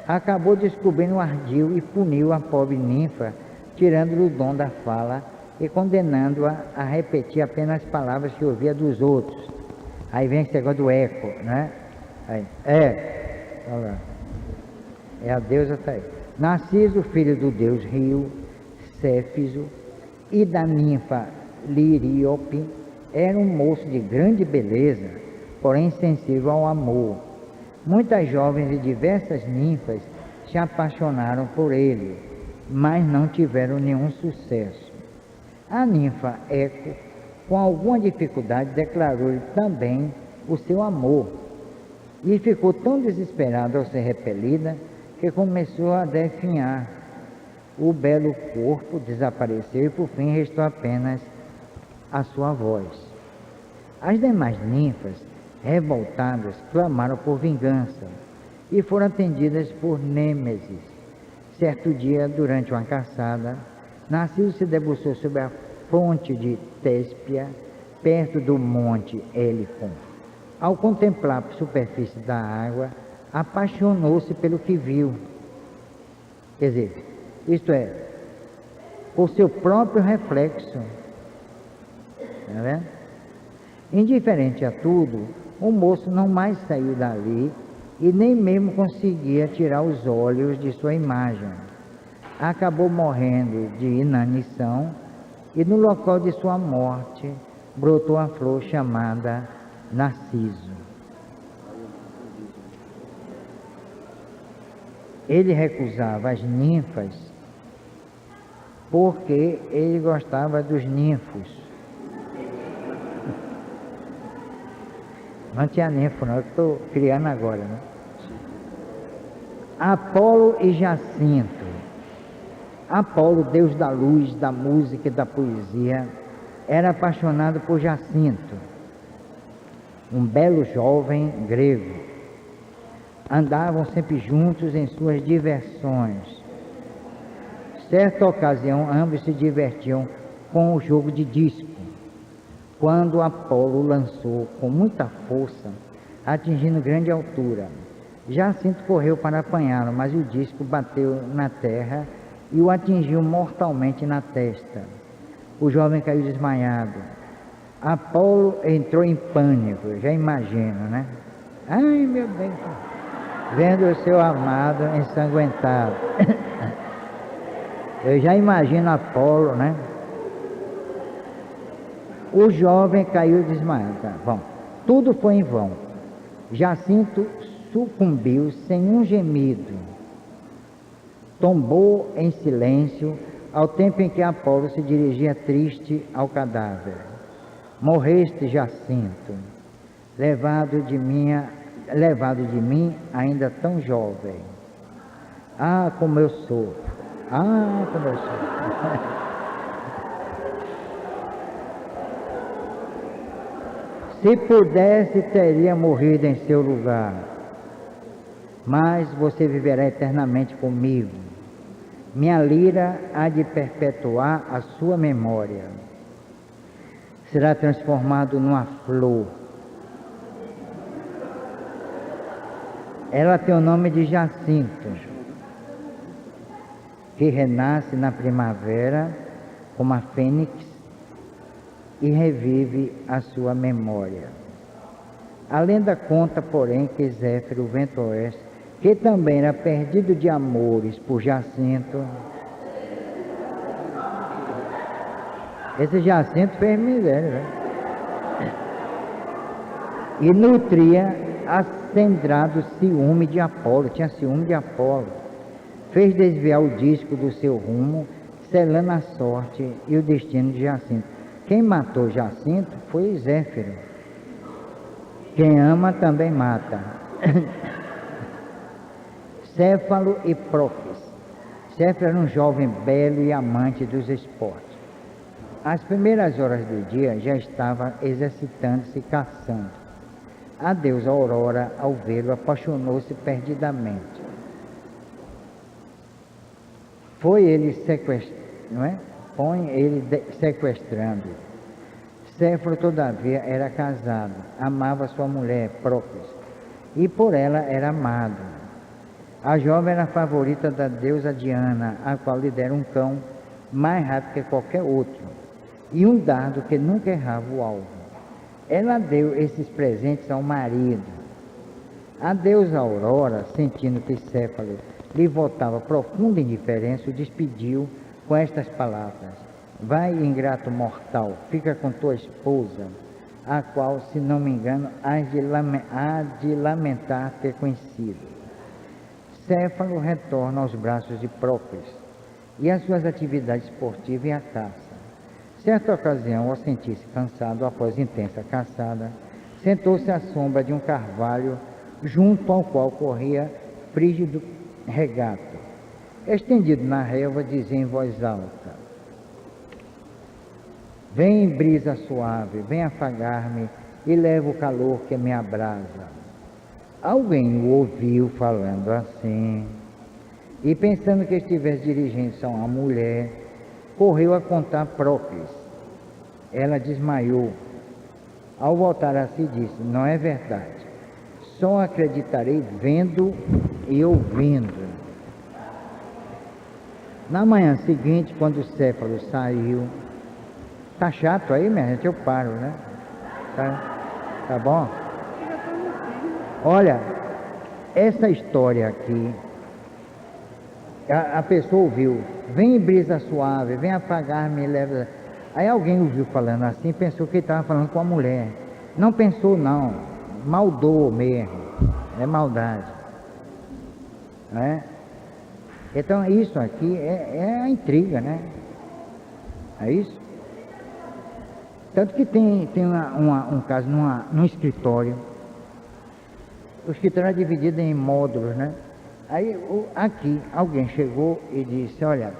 Acabou descobrindo o ardil e puniu a pobre ninfa, tirando-lhe o dom da fala e condenando-a a repetir apenas as palavras que ouvia dos outros. Aí vem esse negócio do eco, né? Aí, olha lá. É a deusa tá aí. Narciso, filho do deus Rio, Céfiso, e da ninfa Liríope, era um moço de grande beleza, porém sensível ao amor. Muitas jovens e diversas ninfas se apaixonaram por ele, mas não tiveram nenhum sucesso. A ninfa Eco, com alguma dificuldade, declarou-lhe também o seu amor, e ficou tão desesperada ao ser repelida que começou a definhar. O belo corpo desapareceu e por fim restou apenas a sua voz. As demais ninfas, revoltadas, clamaram por vingança e foram atendidas por Nêmesis. Certo dia, durante uma caçada, Narciso se debruçou sobre a fonte de Téspia, perto do monte Helicon. Ao contemplar a superfície da água, apaixonou-se pelo que viu. Quer dizer, isto é, por seu próprio reflexo. Tá vendo? Indiferente a tudo, o moço não mais saiu dali e nem mesmo conseguia tirar os olhos de sua imagem. Acabou morrendo de inanição e no local de sua morte brotou a flor chamada Narciso. Ele recusava as ninfas porque ele gostava dos ninfos. Não tinha ninfo não, eu estou criando agora, né? Apolo e Jacinto. Apolo, deus da luz, da música e da poesia, era apaixonado por Jacinto, um belo jovem grego. Andavam sempre juntos em suas diversões. Certa ocasião, ambos se divertiam com o jogo de disco, quando Apolo lançou com muita força, atingindo grande altura. Jacinto correu para apanhá-lo, mas o disco bateu na terra e o atingiu mortalmente na testa. O jovem caiu desmaiado. Apolo entrou em pânico, já imagino, né? Ai, meu Deus! Vendo o seu amado ensanguentado. Eu já imagino Apolo, né? O jovem caiu desmaiado. Tá, bom, tudo foi em vão. Jacinto sucumbiu sem um gemido. Tombou em silêncio ao tempo em que Apolo se dirigia triste ao cadáver. Morreste, Jacinto, levado de mim ainda tão jovem. Ah, como eu sofro! Ah, como eu sofro! Se pudesse, teria morrido em seu lugar, mas você viverá eternamente comigo. Minha lira há de perpetuar a sua memória. Será transformado numa flor. Ela tem o nome de Jacinto, que renasce na primavera como a fênix e revive a sua memória. A lenda conta, porém, que Zéfiro, o vento oeste, que também era perdido de amores por Jacinto. Esse Jacinto fez miséria, né? E nutria acendrado ciúme de Apolo, tinha ciúme de Apolo. Fez desviar o disco do seu rumo, selando a sorte e o destino de Jacinto. Quem matou Jacinto foi Zéfiro. Quem ama também mata. Céfalo e Procris. Céfalo era um jovem belo e amante dos esportes. Às primeiras horas do dia já estava exercitando-se caçando. A deusa Aurora, ao vê-lo, apaixonou-se perdidamente. Foi ele sequestrado, não é? Põe ele sequestrando. Céfalo, todavia, era casado, amava sua mulher, Procris, e por ela era amado. A jovem era a favorita da deusa Diana, a qual lhe dera um cão mais rápido que qualquer outro, e um dardo que nunca errava o alvo. Ela deu esses presentes ao marido. A deusa Aurora, sentindo que Céfalo lhe voltava profunda indiferença, o despediu com estas palavras: vai, ingrato mortal, fica com tua esposa, a qual, se não me engano, há de lamentar ter conhecido. Céfalo retorna aos braços de Procris e às suas atividades esportivas e à caça. Certa ocasião, ao sentir-se cansado após intensa caçada, sentou-se à sombra de um carvalho, junto ao qual corria frígido regato. Estendido na relva, dizia em voz alta: vem, brisa suave, vem afagar-me e leva o calor que me abrasa. Alguém o ouviu falando assim, e pensando que estivesse dirigindo-se a uma mulher, correu a contar Procris. Ela desmaiou. Ao voltar a si, disse: não é verdade, só acreditarei vendo e ouvindo. Na manhã seguinte, quando o Céfalo saiu, tá chato aí, minha gente? Eu paro, né? Tá bom? Olha, essa história aqui, a pessoa ouviu: vem, brisa suave, vem afagar-me e leva. Aí alguém ouviu falando assim, pensou que ele estava falando com a mulher. Não pensou, não. Maldou mesmo. É maldade. Né? Então isso aqui é a intriga, né? É isso? Tanto que tem um caso num escritório. O escritório é dividido em módulos, né? Aí aqui alguém chegou e disse, olha,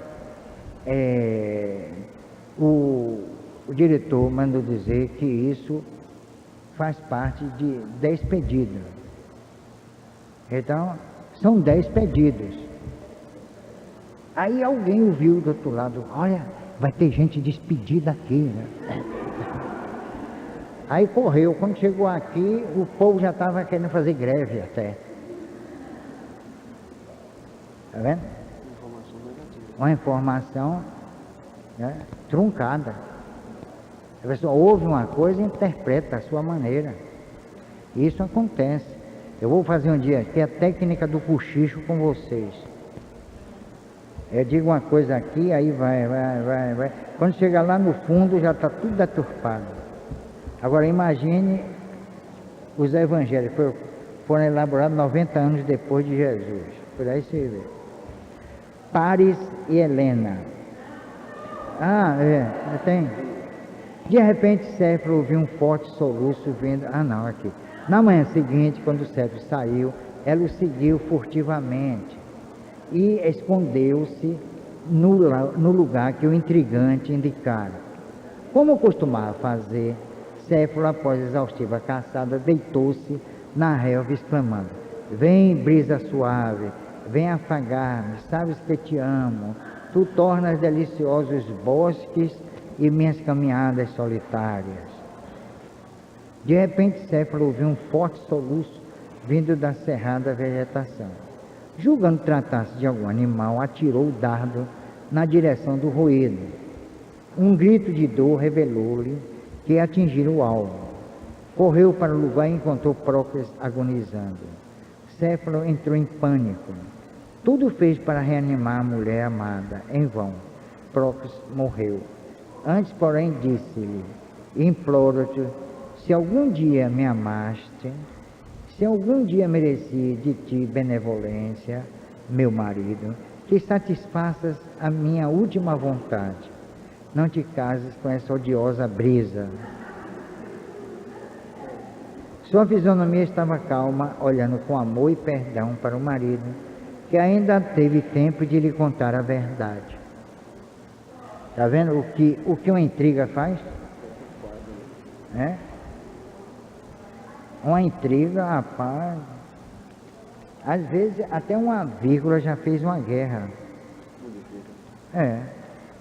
o diretor mandou dizer que isso faz parte de 10 pedidos. Então, são 10 pedidos. Aí alguém ouviu do outro lado, olha, vai ter gente despedida aqui, né? Aí correu, quando chegou aqui, o povo já estava querendo fazer greve até. Tá vendo? Informação negativa. Uma informação, né, truncada. A pessoa ouve uma coisa e interpreta à sua maneira. Isso acontece. Eu vou fazer um dia aqui a técnica do cochicho com vocês. Eu digo uma coisa aqui, aí vai. Quando chegar lá no fundo já está tudo deturpado. Agora imagine os evangelhos, foram elaborados 90 anos depois de Jesus. Por aí você vê. Paris e Helena. Tem. De repente Céfalo ouviu um forte soluço vindo. Aqui. Na manhã seguinte, quando Céfalo saiu, ela o seguiu furtivamente e escondeu-se no lugar que o intrigante indicara. Como costumava fazer, Céfalo, após exaustiva caçada, deitou-se na relva, exclamando: vem, brisa suave, vem afagar-me, sabes que te amo, tu tornas deliciosos bosques e minhas caminhadas solitárias. De repente, Céfalo ouviu um forte soluço vindo da cerrada vegetação. Julgando tratar-se de algum animal, atirou o dardo na direção do ruído. Um grito de dor revelou-lhe que atingira o alvo. Correu para o lugar e encontrou Procris agonizando. Céfalo entrou em pânico. Tudo fez para reanimar a mulher amada, em vão. Procris morreu. Antes, porém, disse-lhe: imploro-te, se algum dia me amaste, se algum dia mereci de ti benevolência, meu marido, que satisfaças a minha última vontade. Não te cases com essa odiosa brisa. Sua fisionomia estava calma, olhando com amor e perdão para o marido, que ainda teve tempo de lhe contar a verdade. Está vendo o que uma intriga faz? Uma intriga, rapaz, às vezes até uma vírgula já fez uma guerra.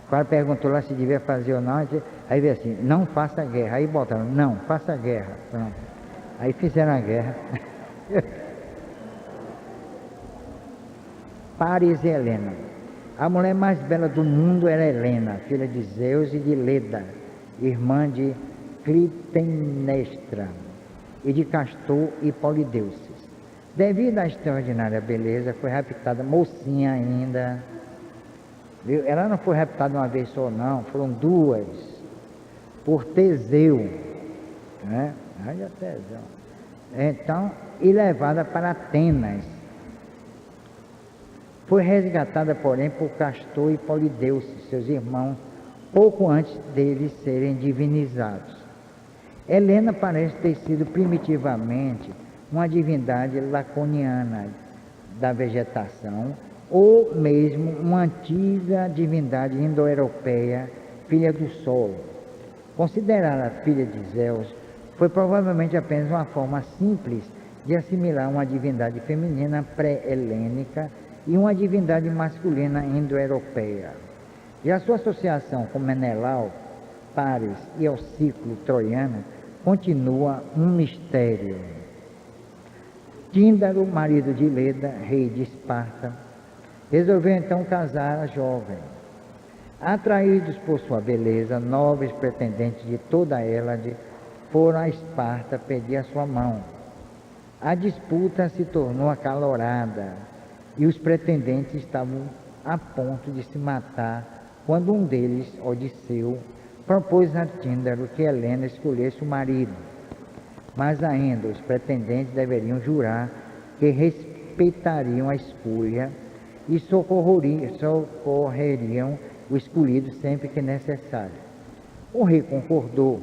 O cara perguntou lá se devia fazer ou não, aí veio assim, não faça guerra. Aí botaram, não, faça guerra. Pronto. Aí fizeram a guerra. Paris e Helena. A mulher mais bela do mundo era Helena, filha de Zeus e de Leda, irmã de Clitemnestra e de Castor e Polideuces. Devido à extraordinária beleza, foi raptada mocinha ainda. Viu? Ela não foi raptada uma vez só não, foram duas, por Teseu, né? Olha Teseu. Então, e levada para Atenas. Foi resgatada, porém, por Castor e Polideuces, seus irmãos, pouco antes deles serem divinizados. Helena parece ter sido primitivamente uma divindade laconiana da vegetação, ou mesmo uma antiga divindade indo-europeia, filha do Sol. Considerada filha de Zeus, foi provavelmente apenas uma forma simples de assimilar uma divindade feminina pré-helênica e uma divindade masculina indo-europeia. E a sua associação com Menelau, Paris e ao ciclo troiano continua um mistério. Tíndaro, marido de Leda, rei de Esparta, resolveu então casar a jovem. Atraídos por sua beleza, nobres pretendentes de toda a Hélade foram a Esparta pedir a sua mão. A disputa se tornou acalorada e os pretendentes estavam a ponto de se matar quando um deles, Odisseu, propôs a Tíndaro que Helena escolhesse o marido. Mas ainda os pretendentes deveriam jurar que respeitariam a escolha e socorreriam o escolhido sempre que necessário. O rei concordou,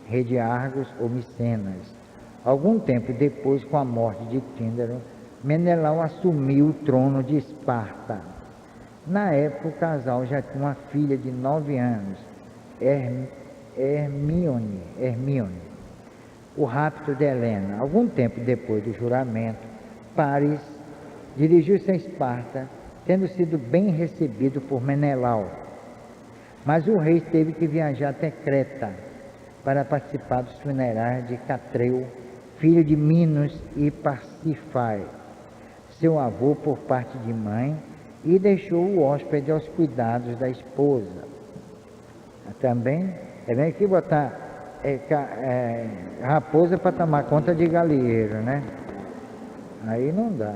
rei de Argos ou Micenas. Algum tempo depois, com a morte de Tíndaro, Menelau assumiu o trono de Esparta. Na época, o casal já tinha uma filha de 9 anos, Hermíone. O rapto de Helena. Algum tempo depois do juramento, Paris dirigiu-se a Esparta, tendo sido bem recebido por Menelau. Mas o rei teve que viajar até Creta para participar dos funerais de Catreu, filho de Minos e Parsifai, seu avô por parte de mãe, e deixou o hóspede aos cuidados da esposa. Também que botar raposa para tomar conta de galinheiro, né? Aí não dá.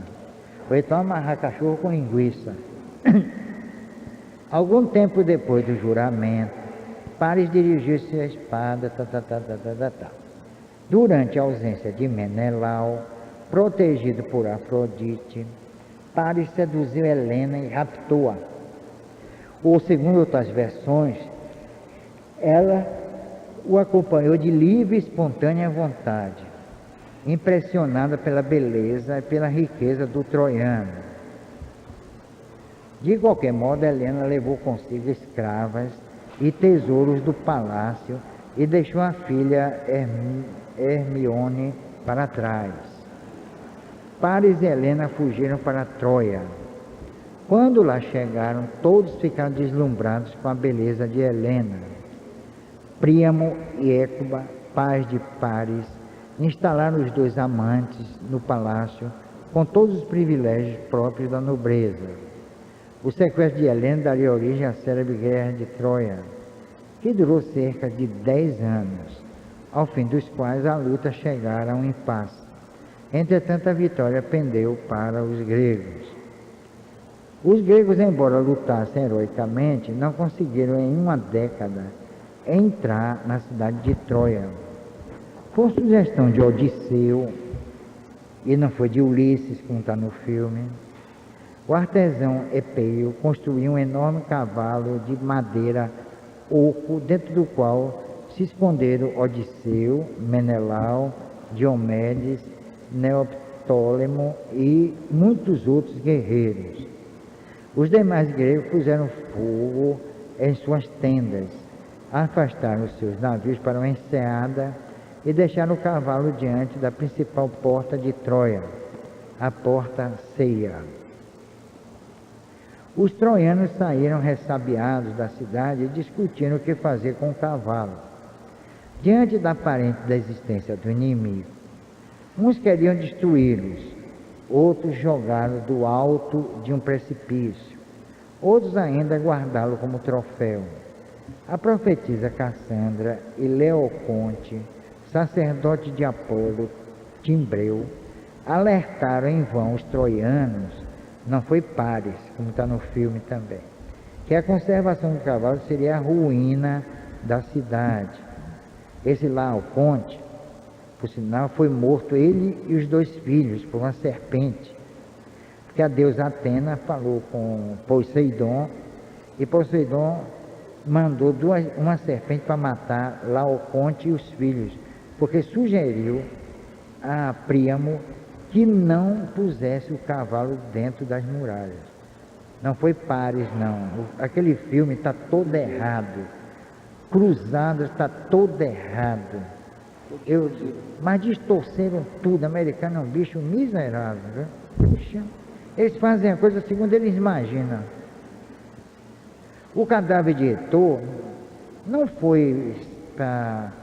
Ou então amarrar cachorro com linguiça. Algum tempo depois do juramento, Paris dirigiu-se à espada. Durante a ausência de Menelau, protegido por Afrodite, Paris seduziu Helena e raptou-a. Ou, segundo outras versões, ela o acompanhou de livre e espontânea vontade, impressionada pela beleza e pela riqueza do troiano. De qualquer modo, Helena levou consigo escravas e tesouros do palácio e deixou a filha Hermíone para trás. Paris e Helena fugiram para Troia. Quando lá chegaram, todos ficaram deslumbrados com a beleza de Helena. Príamo e Écuba, pais de Paris, instalaram os dois amantes no palácio com todos os privilégios próprios da nobreza. O sequestro de Helena daria origem à célebre guerra de Troia, que durou cerca de 10 anos, ao fim dos quais a luta chegara a um impasse. Entretanto, a vitória pendeu para os gregos. Os gregos, embora lutassem heroicamente, não conseguiram em uma década entrar na cidade de Troia. Por sugestão de Odisseu, e não foi de Ulisses, como está no filme, o artesão Epeu construiu um enorme cavalo de madeira oco, dentro do qual se esconderam Odisseu, Menelau, Diomedes, Neoptólemo e muitos outros guerreiros. Os demais gregos puseram fogo em suas tendas, afastaram os seus navios para uma enseada e deixaram o cavalo diante da principal porta de Troia, a porta Ceia. Os troianos saíram ressabiados da cidade e discutiram o que fazer com o cavalo. Diante da aparente desistência do inimigo, uns queriam destruí-los, outros jogá-lo do alto de um precipício, outros ainda guardá-lo como troféu. A profetisa Cassandra e Leoconte, sacerdote de Apolo, Timbreu, alertaram em vão os troianos. Não foi Paris, como está no filme também, que a conservação do cavalo seria a ruína da cidade. Esse Laoconte, por sinal, foi morto ele e os 2 filhos por uma serpente, porque a deusa Atena falou com Poseidon, e Poseidon mandou uma serpente para matar Laoconte e os filhos, porque sugeriu a Príamo que não pusesse o cavalo dentro das muralhas. Não foi Paris, não. Aquele filme está todo errado. Cruzadas está todo errado. Mas distorceram tudo. O americano é um bicho miserável. Viu? Puxa, eles fazem a coisa segundo eles imaginam. O cadáver de Heitor não foi para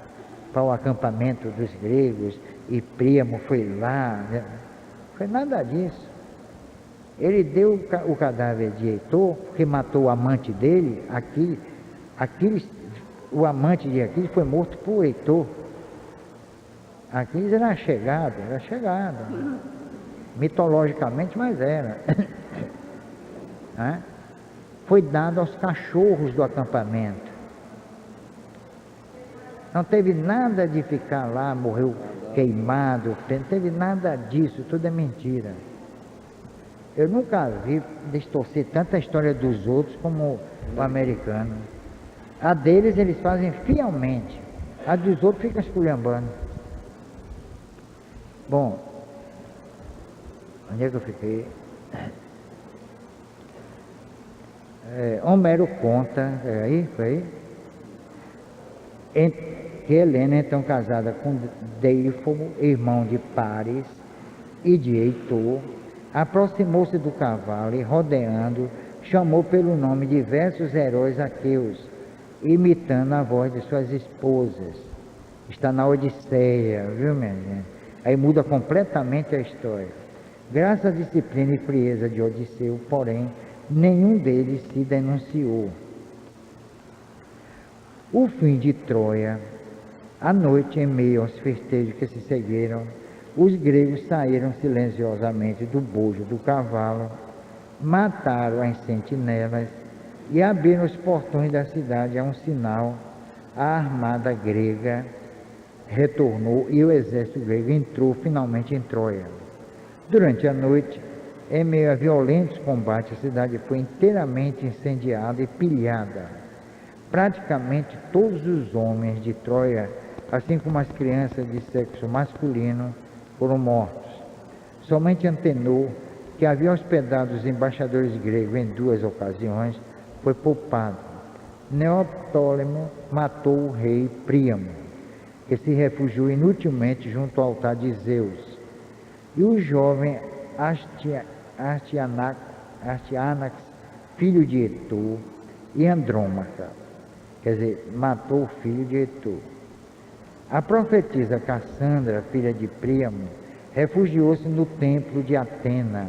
o acampamento dos gregos e Príamo foi lá, né? Foi nada disso. Ele deu o cadáver de Heitor, porque matou o amante dele, Aquiles, o amante de Aquiles foi morto por Heitor. Aquiles era chegado. Mitologicamente, mas era. Foi dado aos cachorros do acampamento. Não teve nada de ficar lá, morreu queimado, não teve nada disso, tudo é mentira. Eu nunca vi distorcer tanta história dos outros como o americano. A deles eles fazem fielmente, a dos outros fica esculhambando. Bom, onde é que eu fiquei? Homero conta, foi aí, que Helena, então casada com Deífobo, irmão de Paris e de Heitor, aproximou-se do cavalo e, rodeando, chamou pelo nome diversos heróis aqueus, imitando a voz de suas esposas. Está na Odisseia, viu, minha gente? Aí muda completamente a história. Graças à disciplina e frieza de Odisseu, porém, nenhum deles se denunciou. O fim de Troia, à noite, em meio aos festejos que se seguiram, os gregos saíram silenciosamente do bojo do cavalo, mataram as sentinelas e abriram os portões da cidade a um sinal. A armada grega retornou e o exército grego entrou finalmente em Troia. Durante a noite, em meio a violentos combates, a cidade foi inteiramente incendiada e pilhada. Praticamente todos os homens de Troia, assim como as crianças de sexo masculino, foram mortos. Somente Antenor, que havia hospedado os embaixadores gregos em 2 ocasiões, foi poupado. Neoptólemo matou o rei Príamo, que se refugiou inutilmente junto ao altar de Zeus. E o jovem Astianax, filho de Hetor, e Andrômaca, quer dizer, matou o filho de Hetor. A profetisa Cassandra, filha de Príamo, refugiou-se no templo de Atena,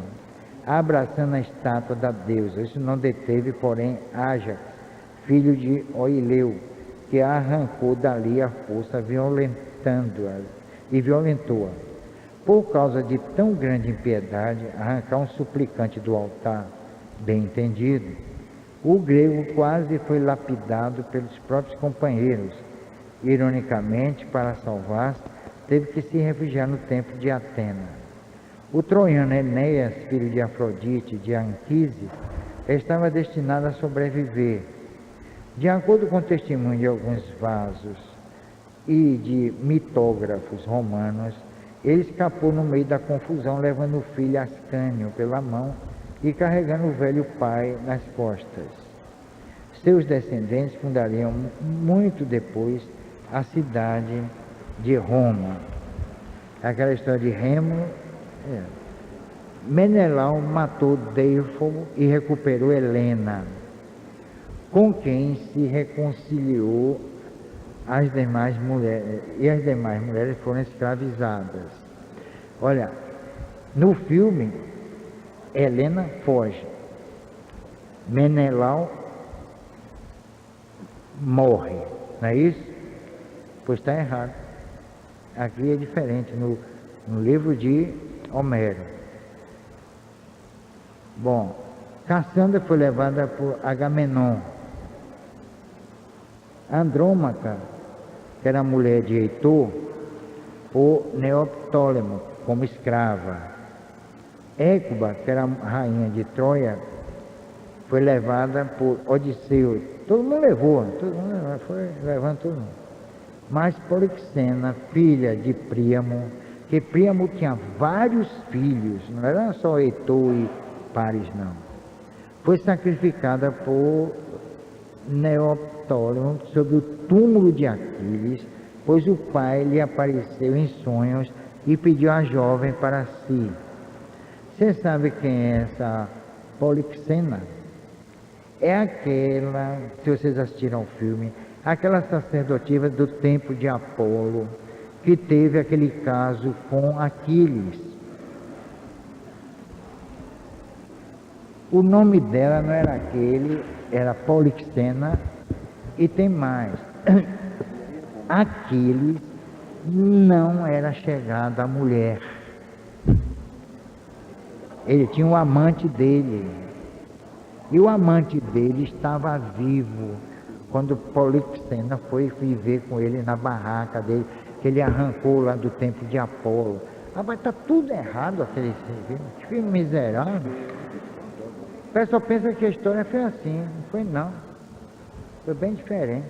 abraçando a estátua da deusa. Isso não deteve, porém, Ájax, filho de Oileu, que a arrancou dali à força, violentando-a e violentou-a. Por causa de tão grande impiedade, arrancar um suplicante do altar, bem entendido, o grego quase foi lapidado pelos próprios companheiros. Ironicamente, para salvar-se, teve que se refugiar no templo de Atena. O troiano Enéas, filho de Afrodite de Anquises, estava destinado a sobreviver. De acordo com o testemunho de alguns vasos e de mitógrafos romanos, ele escapou no meio da confusão, levando o filho Ascânio pela mão e carregando o velho pai nas costas. Seus descendentes fundariam muito depois a cidade de Roma. Aquela história de Remo. Menelau matou Deífobo e recuperou Helena, com quem se reconciliou as demais mulheres, e as demais mulheres foram escravizadas. Olha, no filme, Helena foge, Menelau morre, não é isso? Pois está errado. Aqui é diferente, no livro de Homero. Bom, Cassandra foi levada por Agamenon. Andrômaca, que era mulher de Heitor, por Neoptólemo, como escrava. Écuba, que era rainha de Troia, foi levada por Odisseu. Todo mundo levou, foi levando todo mundo. Mas Polixena, filha de Príamo, que Príamo tinha vários filhos, não era só Heitor e Paris, não. Foi sacrificada por Neoptólemo sobre o túmulo de Aquiles, pois o pai lhe apareceu em sonhos e pediu a jovem para si. Você sabe quem é essa Polixena? É aquela, se vocês assistiram ao filme, aquela sacerdotisa do templo de Apolo, que teve aquele caso com Aquiles. O nome dela não era aquele, era Polixena, e tem mais. Aquiles não era chegado à mulher. Ele tinha um amante dele. E o amante dele estava vivo quando Polixena foi viver com ele na barraca dele, que ele arrancou lá do templo de Apolo. Rapaz, tá tudo errado aquele filme. Que filme miserável. O pessoal pensa que a história foi assim. Não foi não. Foi bem diferente.